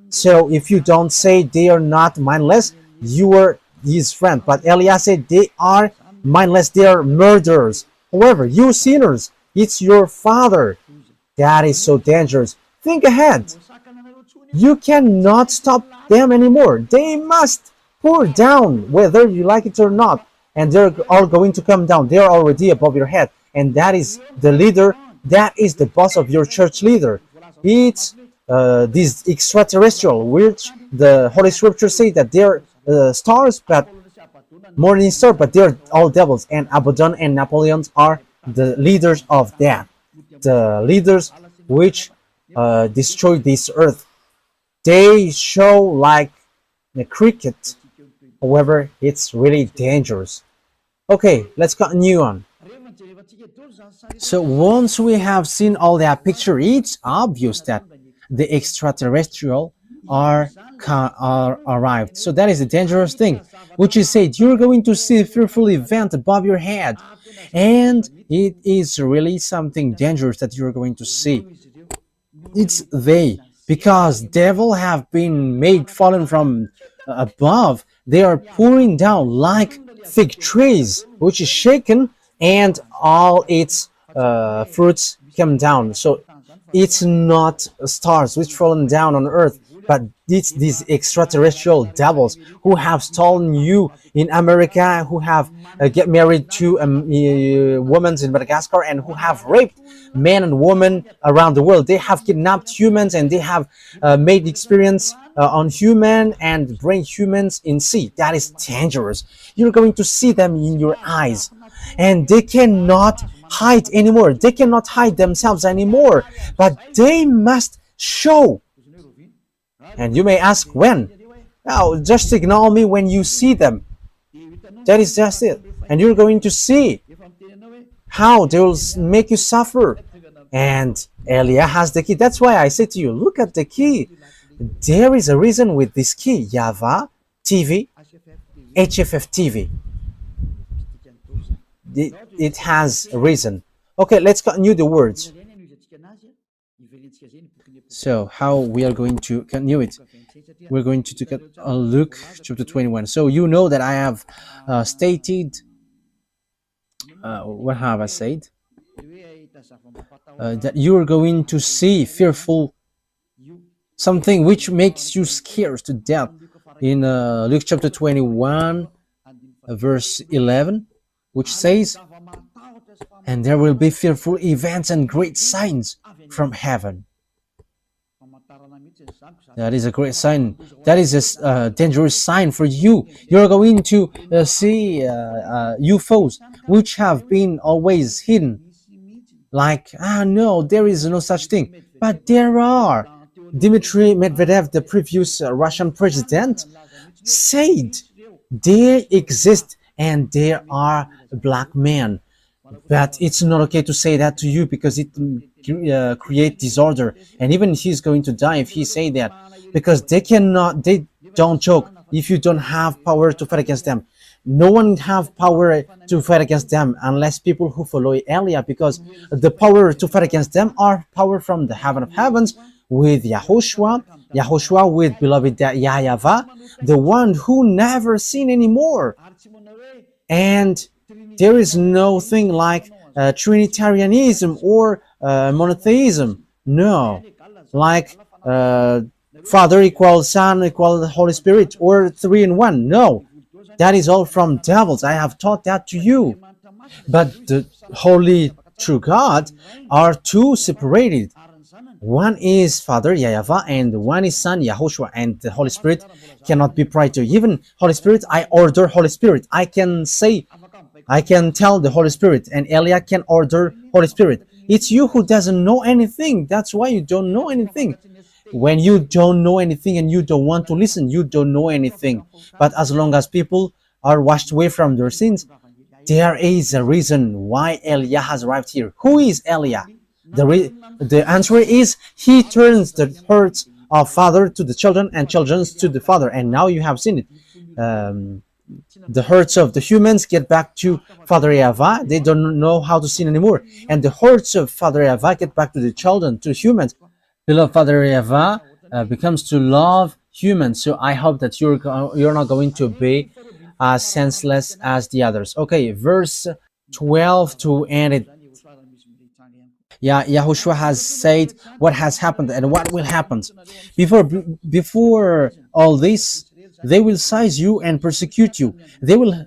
So if you don't say they are not mindless, you are his friend. But Elias said they are mindless, they are murderers. However, you sinners, it's your father. That is so dangerous. Think ahead. You cannot stop them anymore. They must pour down, whether you like it or not. And they're all going to come down. They're already above your head. And that is the leader. That is the boss of your church leader. It's this extraterrestrial, which the Holy Scripture say that they're stars, but morning star, but they're all devils. And Abaddon and Napoleon are the leaders of that. The leaders which destroy this earth. They show like a cricket. However, it's really dangerous. Okay, let's continue on. So once we have seen all that picture, it's obvious that the extraterrestrial are arrived. So that is a dangerous thing, which is said you're going to see a fearful event above your head, and it is really something dangerous that you're going to see. It's they, because devil have been made fallen from above. They are pouring down like fig trees, which is shaken, and all its fruits come down. So it's not stars which fallen down on earth, but it's these extraterrestrial devils who have stolen you in America, who have get married to women in Madagascar, and who have raped men and women around the world. They have kidnapped humans, and they have made experience on human and bring humans in sea. That is dangerous. You're going to see them in your eyes, and they cannot hide anymore. They cannot hide themselves anymore, but they must show And you may ask when. Now, just ignore me when you see them. That is just it. And you're going to see how they will make you suffer. And Elia has the key. That's why I say to you, look at the key. There is a reason with this key. YAHVAH TV, HFF TV. It has a reason. Okay, let's continue the words. So how we are going to continue it? We're going to take a look chapter 21. So you know that I have stated, what have I said? That you are going to see fearful something which makes you scared to death in Luke chapter 21 verse 11, which says, and there will be fearful events and great signs from heaven. That is a great sign. That is a dangerous sign for you. You're going to see UFOs which have been always hidden. Like, no, there is no such thing. But there are. Dmitry Medvedev, the previous Russian president, said they exist and there are black men. But it's not okay to say that to you because it creates disorder. And even he's going to die if he say that, because they don't joke if you don't have power to fight against them. No one have power to fight against them unless people who follow Elia, because the power to fight against them are power from the heaven of heavens with YAHOSHUAH with beloved YAHVAH, the one who never seen anymore. And there is no thing like Trinitarianism or monotheism. No, like Father equals Son equals Holy Spirit or 3 in 1. No, that is all from devils. I have taught that to you. But the holy true God are two separated. One is Father YAHVAH and one is Son YAHOSHUAH, and the Holy Spirit cannot be prior to even Holy Spirit. I order Holy Spirit. I can tell the Holy Spirit, and Elia can order Holy Spirit. It's you who doesn't know anything. That's why you don't know anything. When you don't know anything and you don't want to listen, you don't know anything. But as long as people are washed away from their sins, there is a reason why Elia has arrived here. Who is Elia? The answer is he turns the hearts of father to the children and children to the father. And now you have seen it. The hearts of the humans get back to Father YAHVAH. They don't know how to sin anymore. And the hearts of Father YAHVAH get back to the children, to humans. Beloved Father YAHVAH becomes to love humans. So I hope that you're not going to be as senseless as the others. Okay, verse 12 to end it. YAHOSHUAH has said what has happened and what will happen. Before all this, they will seize you and persecute you. They will,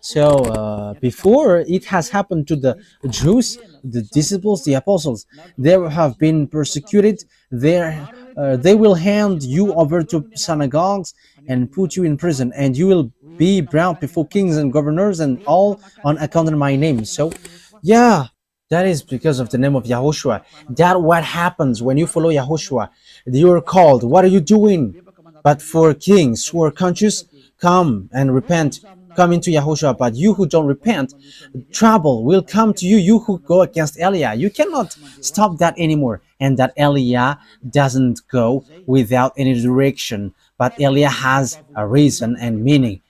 So before it has happened to the Jews, the disciples, the apostles, they have been persecuted. They will hand you over to synagogues and put you in prison, and you will be brought before kings and governors, and all on account of my name. So, that is because of the name of YAHOSHUAH. That what happens when you follow YAHOSHUAH. You are called. What are you doing? But for kings who are conscious, come and repent. Come into YAHOSHUAH. But you who don't repent, trouble will come to you. You who go against Elia. You cannot stop that anymore. And that Elia doesn't go without any direction. But Elia has a reason and meaning.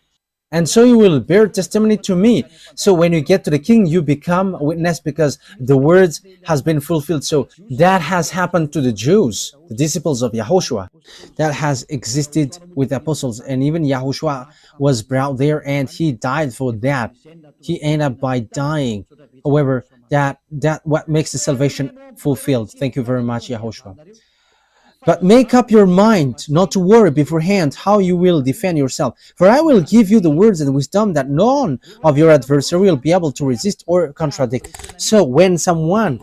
And so you will bear testimony to me. So when you get to the king, you become a witness because the words has been fulfilled. So that has happened to the Jews, the disciples of YAHOSHUAH. That has existed with the apostles. And even YAHOSHUAH was brought there and he died for that. He ended up by dying. However, that what makes the salvation fulfilled. Thank you very much, YAHOSHUAH. But make up your mind not to worry beforehand how you will defend yourself. For I will give you the words and wisdom that none of your adversary will be able to resist or contradict. So when someone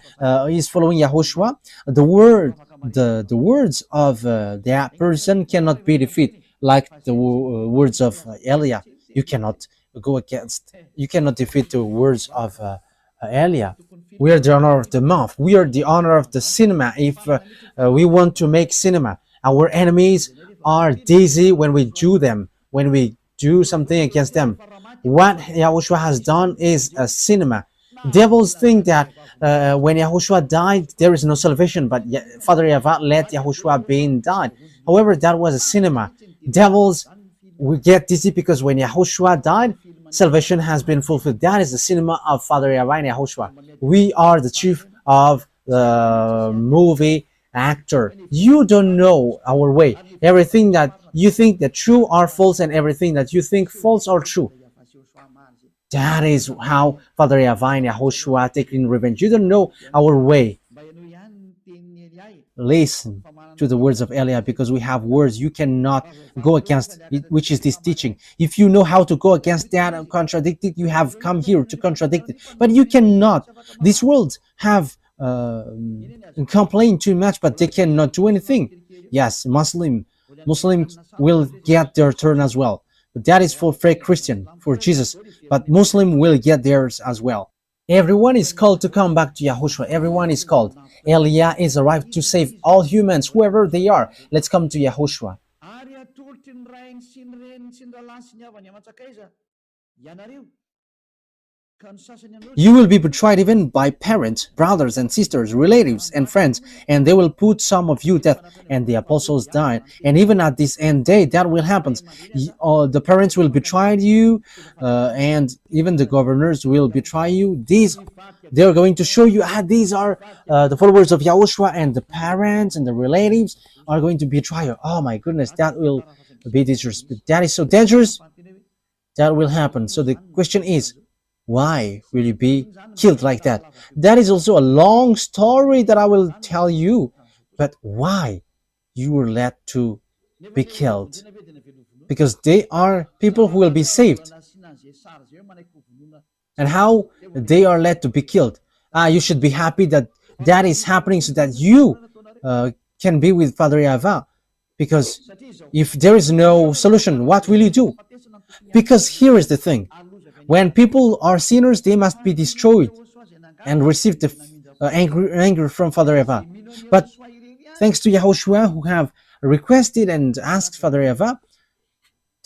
is following YAHOSHUAH, the words of that person cannot be defeated, like the words of Elia. You cannot defeat the words of Elia. We are the honor of the month. We are the honor of the cinema. If we want to make cinema, Our enemies are dizzy when we do them, when we do something against them. What Yahushua has done is a cinema. Devils think that when Yahushua died, there is no salvation, but Father Yahweh let Yahushua being died. However, that was a cinema. Devils will get dizzy because when Yahushua died, salvation has been fulfilled. That is the cinema of Father Yahweh and Yahushua. We are the chief of the movie actor. You don't know our way. Everything that you think that true are false, and everything that you think false are true. That is how Father Yahweh and Yahushua taking revenge. You don't know our way. Listen to the words of Eliah, because we have words you cannot go against it, which is this teaching. If you know how to go against that and contradict it, you have come here to contradict it, but you cannot. These words have complained too much, but they cannot do anything. Yes, Muslims will get their turn as well, but that is for fake Christian, for Jesus, but Muslim will get theirs as well. Everyone is called to come back to Yahushua. Everyone is called. Eliah is arrived to save all humans, whoever they are. Let's come to Yahushua. You will be betrayed even by parents, brothers and sisters, relatives and friends, and they will put some of you to death. And the apostles died. And even at this end day, that will happen. The parents will betray you, and even the governors will betray you. They're going to show you, these are the followers of Yahushua, and the parents and the relatives are going to betray you. Oh my goodness, that will be dangerous. That is so dangerous. That will happen. So the question is, why will you be killed like that? That is also a long story that I will tell you. But why you were led to be killed? Because they are people who will be saved. And how they are led to be killed? You should be happy that that is happening so that you can be with Father Yahweh. Because if there is no solution, what will you do? Because here is the thing. When people are sinners, they must be destroyed and receive the anger from Father Yahweh. But thanks to Yahushua, who have requested and asked Father Yahweh,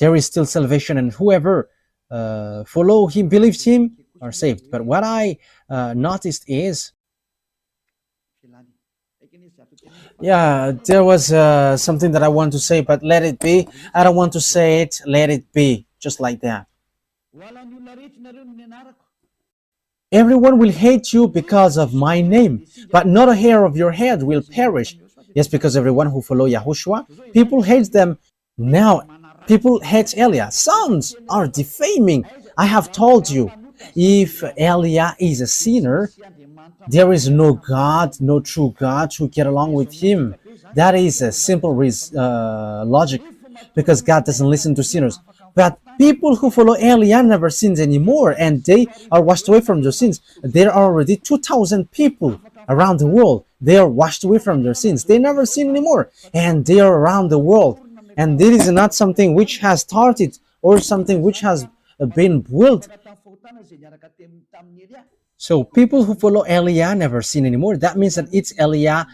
there is still salvation, and whoever follow him, believes him, are saved. But what I noticed is, there was something that I want to say, but let it be. I don't want to say it. Let it be, just like that. Everyone will hate you because of my name, but not a hair of your head will perish. Yes, because everyone who follow Yahushua, people hate them. Now, people hate Eliah. Sons are defaming. I have told you, if Eliah is a sinner, there is no God, no true God to get along with him. That is a simple logic, because God doesn't listen to sinners. But people who follow Eliah never sins anymore, and they are washed away from their sins. There are already 2,000 people around the world. They are washed away from their sins. They never sin anymore, and they are around the world. And this is not something which has started or something which has been built. So people who follow Eliah never sin anymore. That means that it's Eliah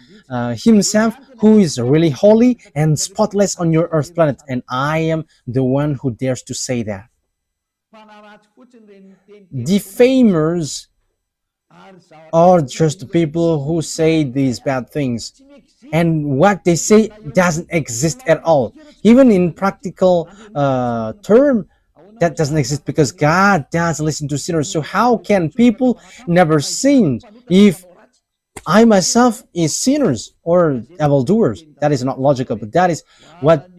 himself who is really holy and spotless on your earth planet. And I am the one who dares to say that. Defamers are just people who say these bad things. And what they say doesn't exist at all. Even in practical term, that doesn't exist, because God doesn't listen to sinners. So how can people never sin if I myself is sinners or evildoers? That is not logical, but that is what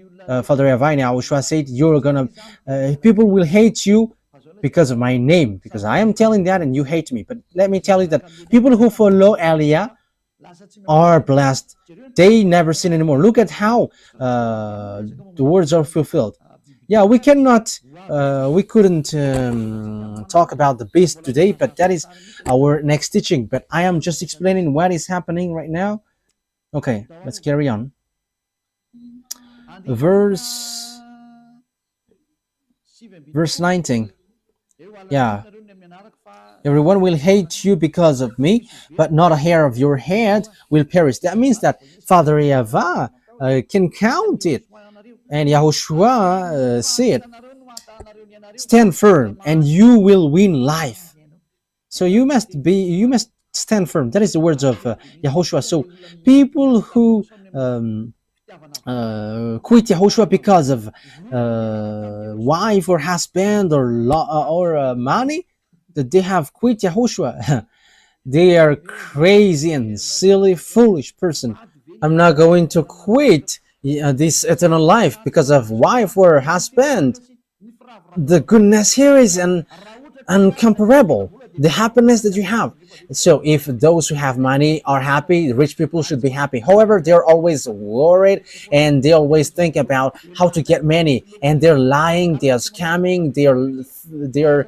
Father Yahweh and Yahushua said. You're gonna, people will hate you because of my name, because I am telling that and you hate me. But let me tell you that people who follow Eliah are blessed. They never sin anymore. Look at how the words are fulfilled. Yeah, we cannot, we couldn't talk about the beast today, but that is our next teaching. But I am just explaining what is happening right now. Okay, let's carry on. Verse 19. Yeah. Everyone will hate you because of me, but not a hair of your head will perish. That means that Father Yahweh can count it. And Yahushua said, stand firm and you will win life. So you must stand firm. That is the words of Yahushua. So people who quit Yahushua because of wife or husband or money, that they have quit Yahushua. They are crazy and silly, foolish person. I'm not going to quit this eternal life because of wife or husband. The goodness here is uncomparable. The happiness that you have. So if those who have money are happy, rich people should be happy. However, they're always worried and they always think about how to get money, and they're lying, they are scamming, they're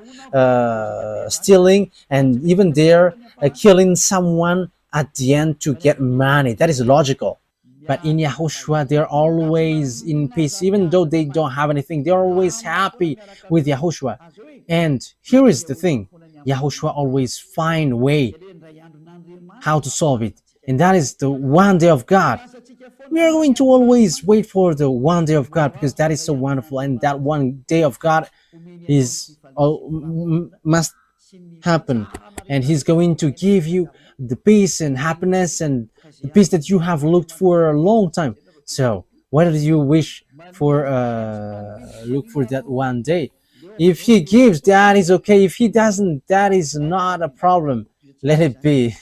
stealing, and even they're killing someone at the end to get money. That is logical. But in Yahushua, they're always in peace. Even though they don't have anything, they're always happy with Yahushua. And here is the thing. Yahushua always find a way how to solve it. And that is the one day of God. We are going to always wait for the one day of God because that is so wonderful. And that one day of God must happen. And He's going to give you the peace and happiness and the peace that you have looked for a long time. So what do you wish for? Look for that one day. If He gives, that is okay. If He doesn't, that is not a problem. Let it be.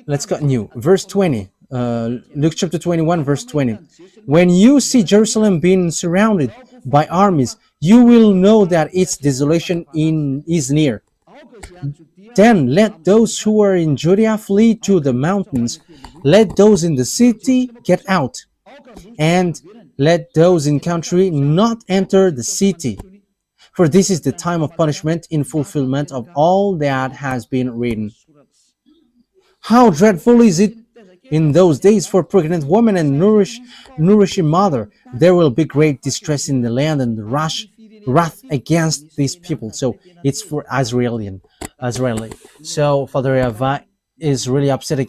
Let's continue. Verse 20. Luke chapter 21, verse 20. When you see Jerusalem being surrounded by armies, you will know that its desolation is near. Then let those who are in Judea flee to the mountains. Let those in the city get out. And let those in country not enter the city. For this is the time of punishment in fulfillment of all that has been written. How dreadful is it in those days for pregnant woman and nourishing mother. There will be great distress in the land and wrath against these people. So it's for Israeli. So Father YAHVAH is really upset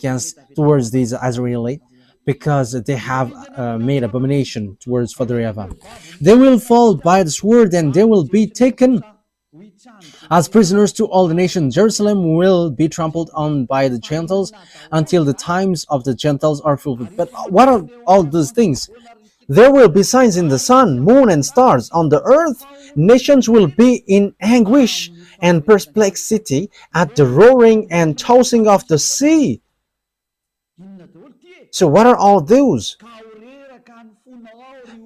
towards these Israeli because they have made abomination towards Father YAHVAH. They will fall by the sword and they will be taken as prisoners to all the nations. Jerusalem will be trampled on by the Gentiles until the times of the Gentiles are fulfilled. But what are all those things? There will be signs in the sun, moon, and stars. On the earth, nations will be in anguish and perplexity at the roaring and tossing of the sea. So what are all those?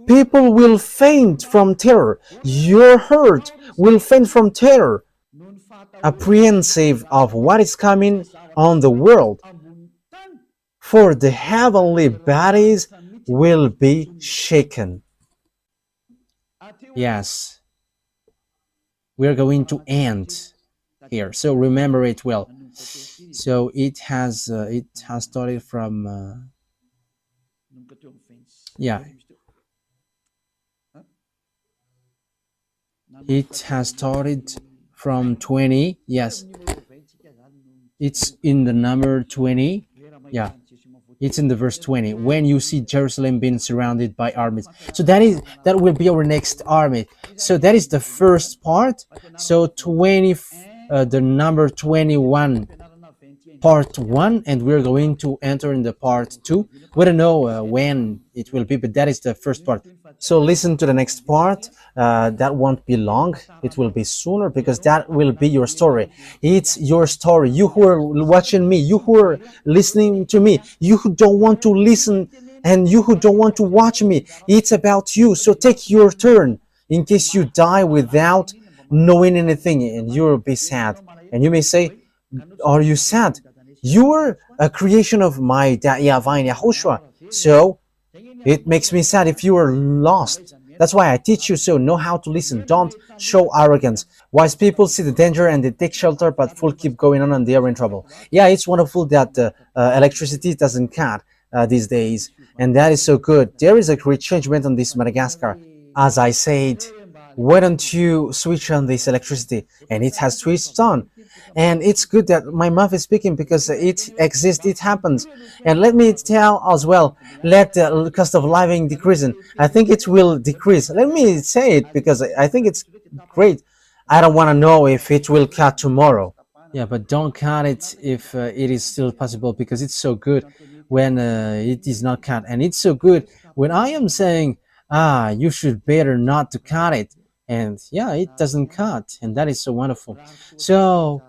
People will faint from terror. Your heart will faint from terror, apprehensive of what is coming on the world. For the heavenly bodies will be shaken. Yes, we're going to end here. So remember it well. So it has started from it has started from 20. Yes, it's in the number 20. Yeah, it's in the verse 20. When you see Jerusalem being surrounded by armies. So that will be our next army. So that is the first part. So the number 21, part 1, and we're going to enter in the part 2. We don't know when it will be, but that is the first part. So listen to the next part. That won't be long. It will be sooner because that will be your story. It's your story. You who are watching me, you who are listening to me, you who don't want to listen and you who don't want to watch me, it's about you. So take your turn in case you die without knowing anything, and you'll be sad. And you may say, are you sad? You are a creation of my dad YAHVAH and YAHOSHUAH. So it makes me sad if you are lost. That's why I teach you, so know how to listen. Don't show arrogance. Wise people see the danger and they take shelter, but fools keep going on and they are in trouble. Yeah, it's wonderful that electricity doesn't cut these days, and that is so good. There is a great changement on this Madagascar. As I said, why don't you switch on this electricity? And it has switched on. And it's good that my mouth is speaking because it exists, it happens. And let me tell as well, let the cost of living decrease. I think it will decrease. Let me say it because I think it's great. I don't want to know if it will cut tomorrow. Yeah, but don't cut it if it is still possible because it's so good when it is not cut, and it's so good when I am saying, you should better not to cut it, and yeah, it doesn't cut, and that is so wonderful. So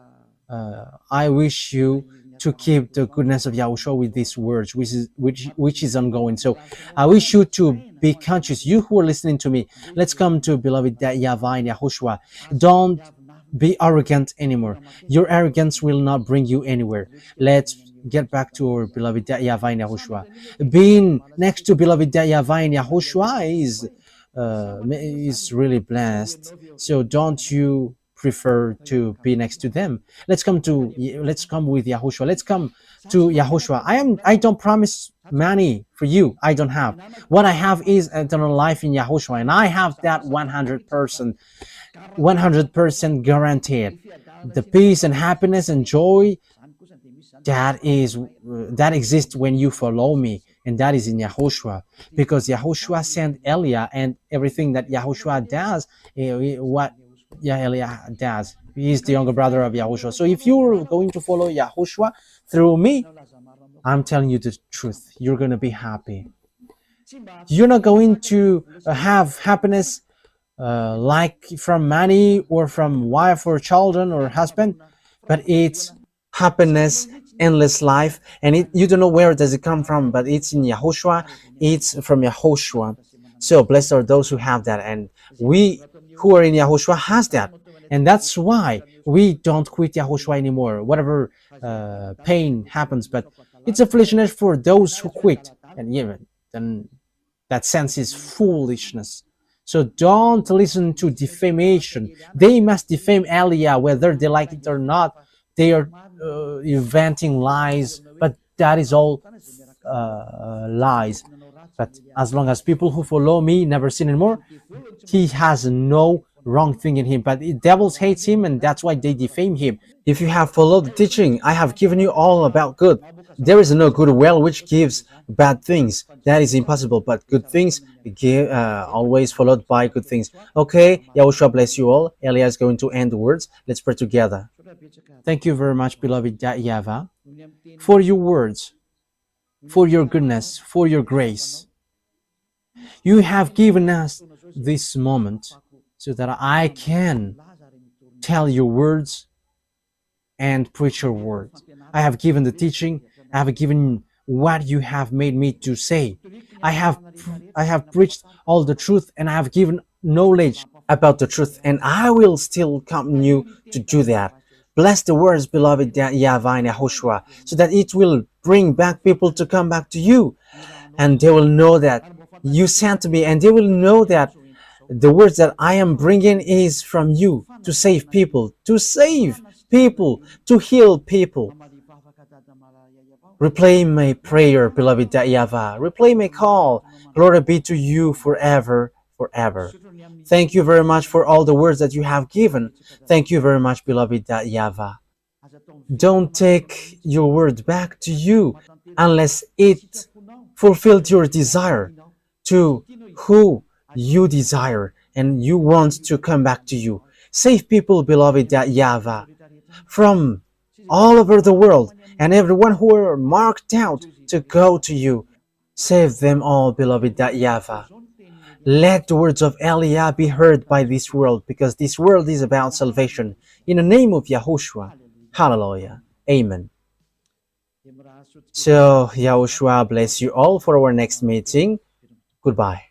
I wish you to keep the goodness of Yahushua with these words, which is ongoing. So I wish you to be conscious. You who are listening to me, let's come to beloved that YAHVAH and YAHOSHUAH. Don't be arrogant anymore. Your arrogance will not bring you anywhere. Let's get back to our beloved YAHVAH and YAHOSHUAH. Being next to beloved YAHVAH and YAHOSHUAH is really blessed. So don't you prefer to be next to them? Let's come with YAHOSHUAH. Let's come to YAHOSHUAH. I don't promise money for you. I don't have. What I have is eternal life in YAHOSHUAH, and I have that 100% guaranteed. The peace and happiness and joy that exists when you follow me, and that is in YAHOSHUAH, because YAHOSHUAH sent Elia, and everything that YAHOSHUAH does, what Elia does, he is the younger brother of YAHOSHUAH. So if you're going to follow YAHOSHUAH through me, I'm telling you the truth, you're going to be happy. You're not going to have happiness like from money or from wife or children or husband, but it's happiness, endless life, and you don't know where does it come from, but it's in YAHOSHUAH. It's from YAHOSHUAH. So blessed are those who have that, and we who are in YAHOSHUAH has that, and that's why we don't quit YAHOSHUAH anymore, whatever pain happens. But it's a foolishness for those who quit, and even then that sense is foolishness. So don't listen to defamation. They must defame Elia whether they like it or not. They are inventing lies, but that is all lies. But as long as people who follow me never sin anymore, he has no wrong thing in him. But the devils hates him, and that's why they defame him. If you have followed the teaching, I have given you all about good. There is no good well which gives bad things. That is impossible, but good things always followed by good things. Okay, Yahushua bless you all. Elia is going to end the words. Let's pray together. Thank you very much, beloved YAHVAH, for your words, for your goodness, for your grace. You have given us this moment so that I can tell your words and preach your words. I have given the teaching. I have given what you have made me to say. I have preached all the truth, and I have given knowledge about the truth, and I will still continue to do that. Bless the words, beloved YAHVAH and YAHOSHUAH, so that it will bring back people to come back to you, and they will know that you sent me, and they will know that the words that I am bringing is from you to save people, to heal people. Replay my prayer, beloved YAHVAH. Replay my call. Glory be to you forever, forever. Thank you very much for all the words that you have given. Thank you very much, beloved YAHVAH. Don't take your word back to you unless it fulfilled your desire to who you desire and you want to come back to you. Save people, beloved YAHVAH, from all over the world, and everyone who are marked out to go to you. Save them all, beloved YAHVAH. Let the words of Elia be heard by this world, because this world is about salvation. In the name of YAHOSHUAH. Hallelujah. Amen. So, YAHOSHUAH bless you all for our next meeting. Goodbye.